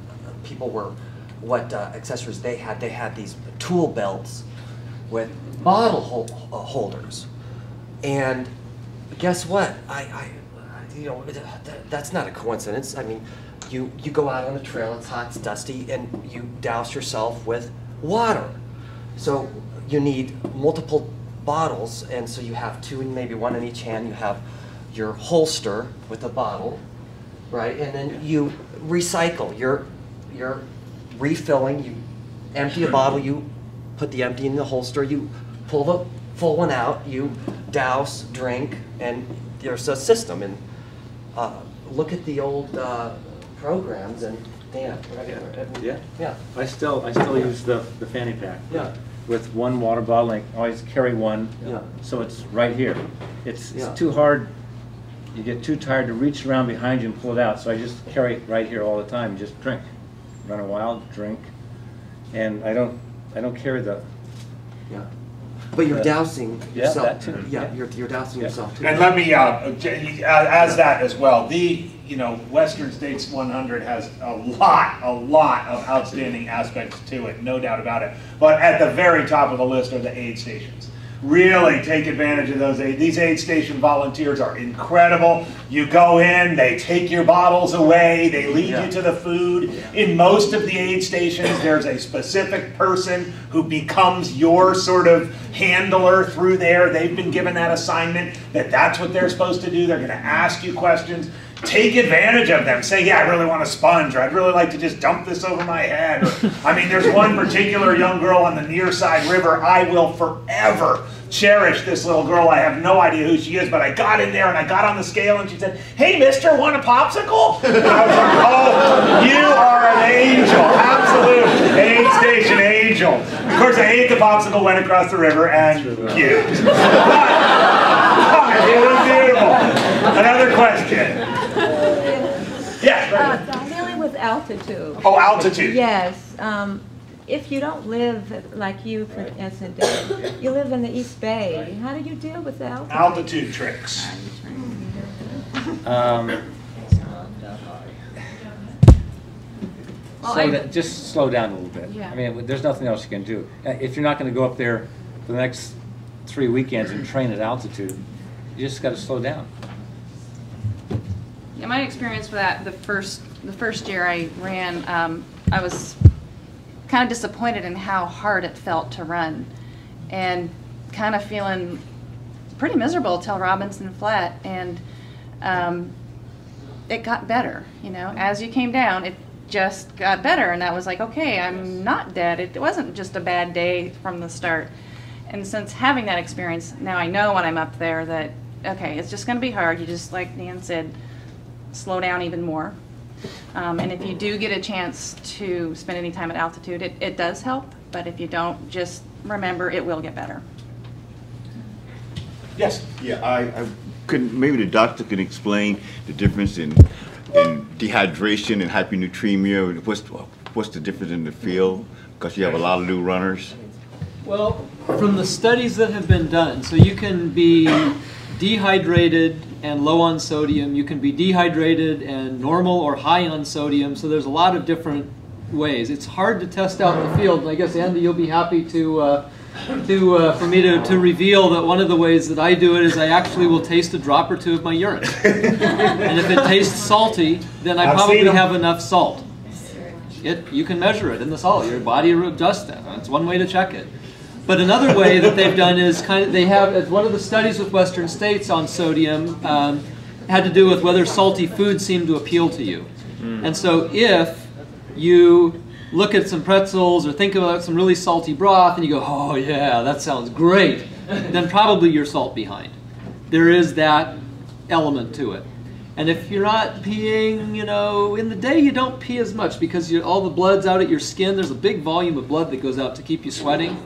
accessories they had. They had these tool belts with bottle holders, and guess what? That's not a coincidence. I mean, you go out on the trail, it's hot, it's dusty, and you douse yourself with water. So you need multiple bottles, and so you have two, and maybe one in each hand. You have your holster with a bottle, right? And then you recycle. You're refilling. You empty a bottle. You put the empty in the holster. You pull the full one out. You douse, drink, and there's a system. And look at the old programs, and Dan. Yeah. I still use the fanny pack. Yeah. With one water bottle, I always carry one. Yeah. So it's right here. It's Yeah. too hard. You get too tired to reach around behind you and pull it out. So I just carry it right here all the time. Just drink. Run a while, drink, and I don't carry the. Yeah. But you're dousing Yeah, yourself. that too. Yeah, Yeah. you're dousing yourself too. And let me as that as well. Western States 100 has a lot of outstanding aspects to it, no doubt about it. But at the very top of the list are the aid stations. Really take advantage of those aid. These aid station volunteers are incredible. You go in, they take your bottles away, they lead you to the food. In most of the aid stations, there's a specific person who becomes your sort of handler through there. They've been given that assignment, that's what they're supposed to do. They're going to ask you questions. Take advantage of them. Say, yeah, I really want a sponge, or I'd really like to just dump this over my head. Or, there's one particular young girl on the Nearside River. I will forever cherish this little girl. I have no idea who she is, but I got in there and I got on the scale and she said, "Hey, mister, want a popsicle?" And I was like, oh, you are an angel. Absolute aid station angel. Of course, I ate the popsicle, went across the river, and cute. But it was beautiful. Another question. Yeah. Dealing with altitude. Oh, altitude. Yes. If you don't live like you, for instance, you live in the East Bay, how do you deal with the altitude? Altitude tricks. Just slow down a little bit. Yeah. There's nothing else you can do. If you're not going to go up there for the next 3 weekends and train at altitude, you just got to slow down. Yeah, my experience with that, the first year I ran, I was kind of disappointed in how hard it felt to run, and kind of feeling pretty miserable till Robinson Flat, and it got better. As you came down, it just got better, and that was like, okay, I'm not dead. It wasn't just a bad day from the start. And since having that experience, now I know when I'm up there that, okay, it's just going to be hard. You just, like Dan said, slow down even more. And if you do get a chance to spend any time at altitude, it does help. But if you don't, just remember it will get better. Yes. Yeah, I could, maybe the doctor can explain the difference in dehydration and hyponatremia. What's the difference in the field? Because you have a lot of new runners. Well, from the studies that have been done, so you can be dehydrated and low on sodium, you can be dehydrated and normal or high on sodium, so there's a lot of different ways. It's hard to test out in the field, and I guess, Andy, you'll be happy for me to reveal that one of the ways that I do it is I actually will taste a drop or two of my urine. And if it tastes salty, then I probably have enough salt. You can measure it in the salt. Your body adjusts that. That's one way to check it. But another way that they've done is they have, one of the studies with Western States on sodium had to do with whether salty foods seem to appeal to you. And so if you look at some pretzels or think about some really salty broth and you go, oh yeah, that sounds great, then probably you're salt behind. There is that element to it. And if you're not peeing, you know, in the day you don't pee as much because all the blood's out at your skin. There's a big volume of blood that goes out to keep you sweating.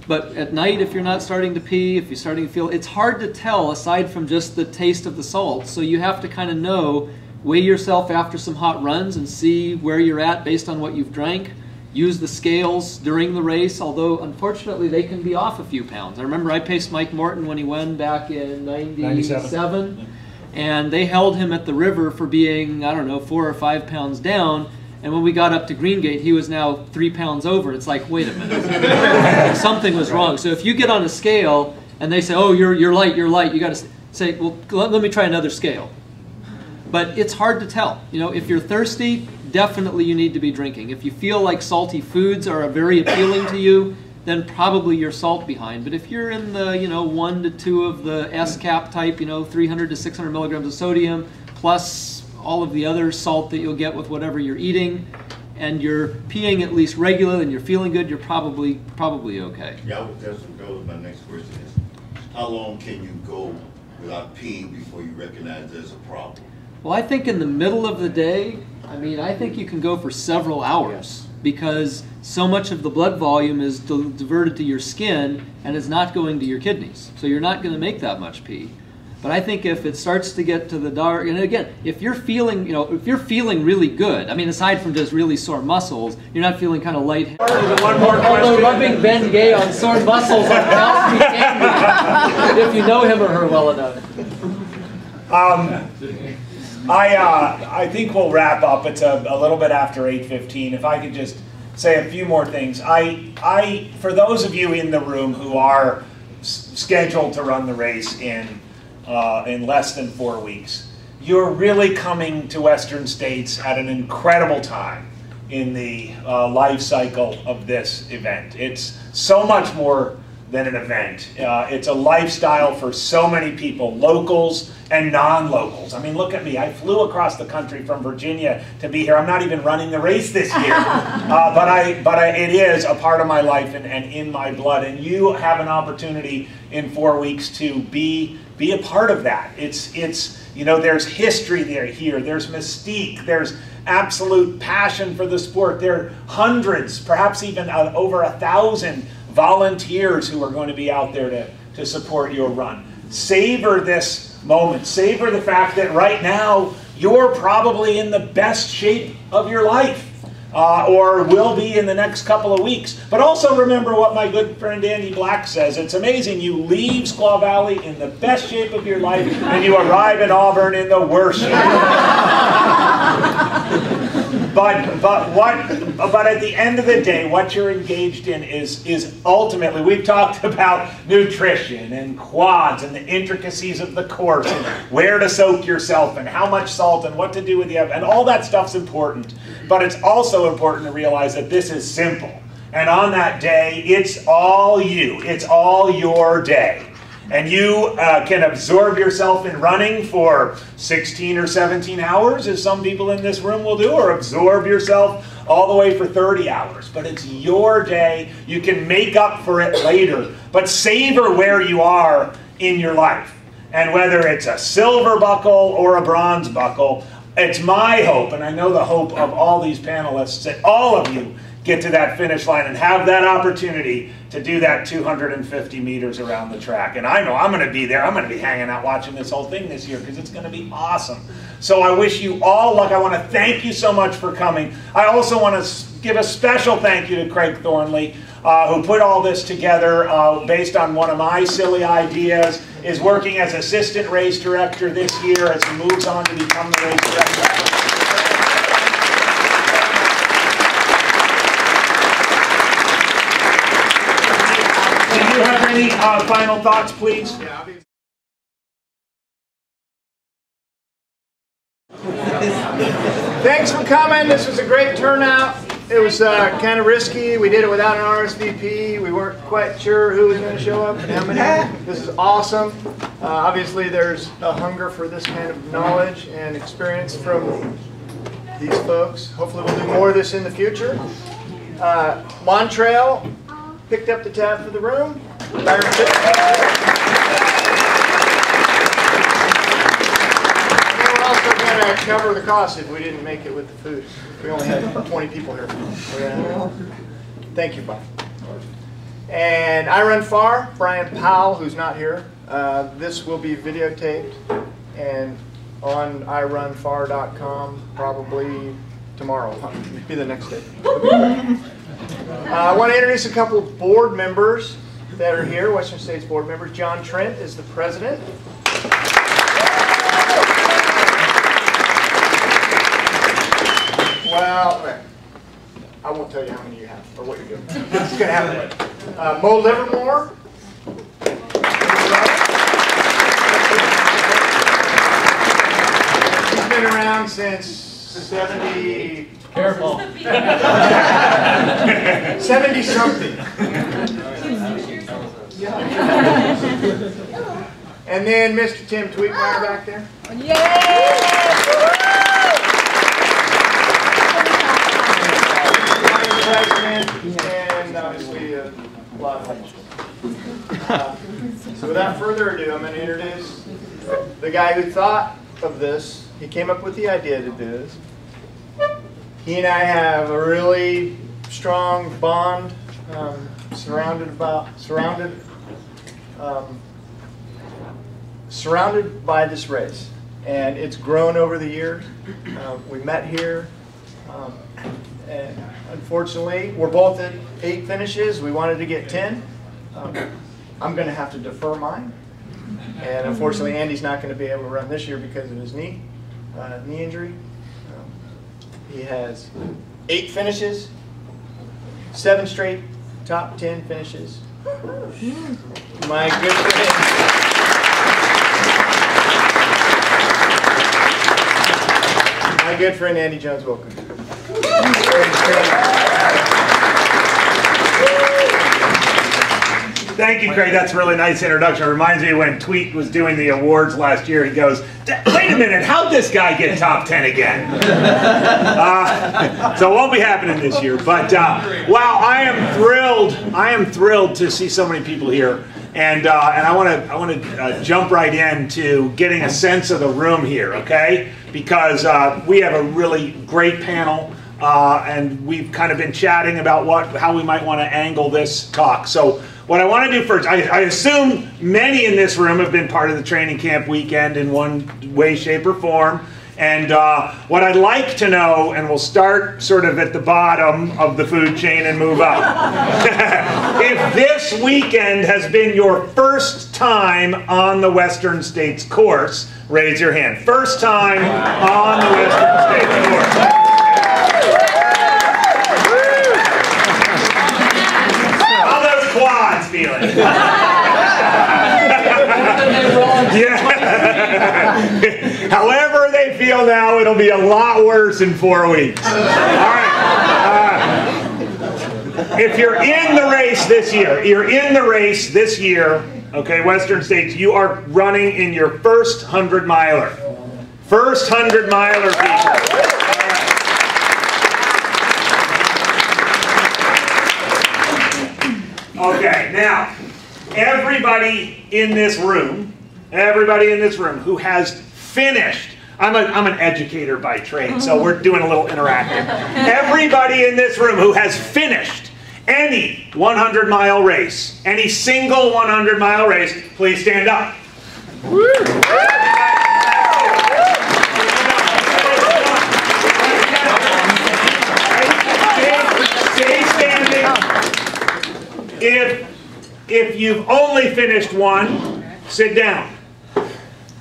But at night, if you're not starting to pee, if you're starting to feel, it's hard to tell aside from just the taste of the salt. So you have to kind of know, weigh yourself after some hot runs and see where you're at based on what you've drank. Use the scales during the race, although unfortunately they can be off a few pounds. I remember I paced Mike Morton when he won back in 97. And they held him at the river for being, I don't know, 4 or 5 pounds down. And when we got up to Greengate, he was now 3 pounds over. It's like, wait a minute, something was wrong. So if you get on a scale and they say, oh, you're light, you got to say, well, let me try another scale. But it's hard to tell. You know, if you're thirsty, definitely you need to be drinking. If you feel like salty foods are very appealing to you, then probably you're salt behind. But if you're in the, 1 to 2 of the S-cap type, 300 to 600 milligrams of sodium, plus all of the other salt that you'll get with whatever you're eating, and you're peeing at least regularly and you're feeling good, you're probably okay. Yeah, that was my next question is, how long can you go without peeing before you recognize there's a problem? Well, I think in the middle of the day, I think you can go for several hours because so much of the blood volume is diverted to your skin and is not going to your kidneys. So you're not going to make that much pee. But I think if it starts to get to the dark, and again, if you're feeling, if you're feeling really good, aside from just really sore muscles, you're not feeling kind of light. One more question. Although rubbing Ben Gay on sore muscles helps me angry, if you know him or her well enough. I think we'll wrap up. It's a little bit after 8:15. If I could just say a few more things. For those of you in the room who are scheduled to run the race in less than 4 weeks, you're really coming to Western States at an incredible time in the life cycle of this event. It's so much more than an event. It's a lifestyle for so many people, locals and non-locals. Look at me. I flew across the country from Virginia to be here. I'm not even running the race this year, but it is a part of my life and in my blood. And you have an opportunity in 4 weeks to be a part of that. It's there's history here. There's mystique. There's absolute passion for the sport. There are hundreds, perhaps even over 1,000 volunteers who are going to be out there to support your run. Savor this moment. Savor the fact that right now you're probably in the best shape of your life, or will be in the next couple of weeks. But also remember what my good friend Andy Black says. It's amazing. You leave Squaw Valley in the best shape of your life, and you arrive in Auburn in the worst shape. But at the end of the day, what you're engaged in is ultimately, we've talked about nutrition and quads and the intricacies of the course and where to soak yourself and how much salt and what to do with the and all that stuff's important. But it's also important to realize that this is simple. And on that day, it's all you. It's all your day. And you can absorb yourself in running for 16 or 17 hours, as some people in this room will do, or absorb yourself all the way for 30 hours. But it's your day. You can make up for it later. But savor where you are in your life. And whether it's a silver buckle or a bronze buckle, it's my hope, and I know the hope of all these panelists, that all of you get to that finish line and have that opportunity to do that 250 meters around the track. And I know I'm going to be there. I'm going to be hanging out watching this whole thing this year because it's going to be awesome. So I wish you all luck. I want to thank you so much for coming. I also want to give a special thank you to Craig Thornley, who put all this together based on one of my silly ideas, is working as assistant race director this year as he moves on to become the race director. Do you have any final thoughts, please? Thanks for coming. This was a great turnout. It was kind of risky. We did it without an RSVP. We weren't quite sure who was going to show up and how many. This is awesome. Obviously, there's a hunger for this kind of knowledge and experience from these folks. Hopefully, we'll do more of this in the future. Montrail picked up the tab for the room. To cover the cost if we didn't make it with the food. We only had 20 people here. Thank you, Bob. And I Run Far, Brian Powell, who's not here. This will be videotaped and on irunfar.com probably tomorrow. Maybe the next day. I want to introduce a couple of board members that are here, Western States board members. John Trent is the president. Well, I won't tell you how many you have or what you're doing. It's going to happen. Mo Livermore. He's been around since 70. Careful. 70 something. And then Mr. Tim Tweetmeyer back there. President, and obviously a lot of so without further ado, I'm going to introduce the guy who thought of this. He came up with the idea to do this. He and I have a really strong bond, surrounded by this race, and it's grown over the years. We met here. And unfortunately, we're both at 8 finishes. We wanted to get 10. I'm going to have to defer mine. And unfortunately, Andy's not going to be able to run this year because of his knee injury. He has 8 finishes, 7 straight top 10 finishes. My good friend. My good friend Andy Jones, welcome. Thank you, Craig. That's a really nice introduction. It reminds me when Tweet was doing the awards last year. He goes, "Wait a minute, how'd this guy get top 10 again?" So it won't be happening this year. But wow, I am thrilled. I am thrilled to see so many people here. And I want to jump right into getting a sense of the room here, okay? Because we have a really great panel. And we've kind of been chatting about how we might want to angle this talk. So what I want to do first, I assume many in this room have been part of the training camp weekend in one way, shape, or form. And what I'd like to know, and we'll start sort of at the bottom of the food chain and move up. If this weekend has been your first time on the Western States course, raise your hand. First time on the Western States course. Quads feeling. Yeah. However they feel now, it'll be a lot worse in 4 weeks. All right. If you're in the race this year, okay, Western States, you are running in your first 100-miler. First 100-miler, people. Okay, now, everybody in this room who has finished, I'm an educator by trade, so we're doing a little interactive. Everybody in this room who has finished any 100-mile race, any single 100-mile race, please stand up. Stay standing. If you've only finished one, sit down.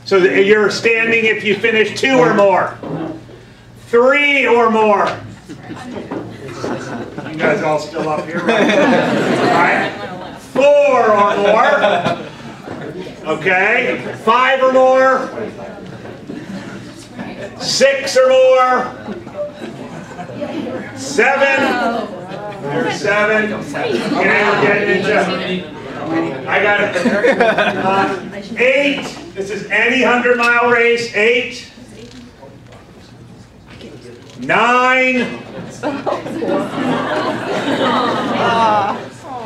So you're standing if you finish 2 or more. 3 or more. You guys all still up here, right? All right. 4 or more. Okay. 5 or more. 6 or more. 7. There's 7. Okay, we're getting into. I got it. 8. This is any 100-mile race. 8. 9.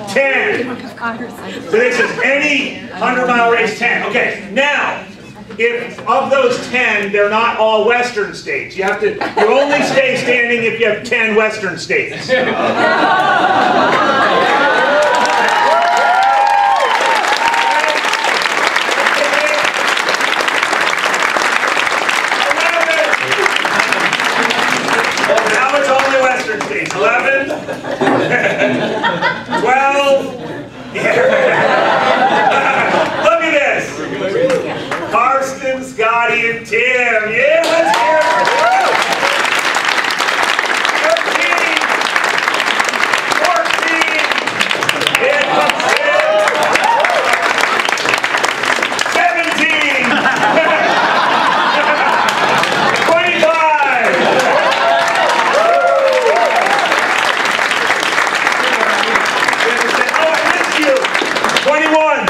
10. So this is any 100-mile race. 10. Okay. Now, if of those 10, they're not all Western states. You only stay standing if you have 10 Western states. Now it's only Western states. 11, 12. Yeah. Look at this. Karsten, Scotty, and Tim. Yeah, let's hear it. 13, 14, here comes Tim. 17, 25. Oh, I missed you. 21.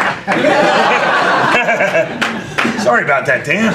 Sorry about that, Dan.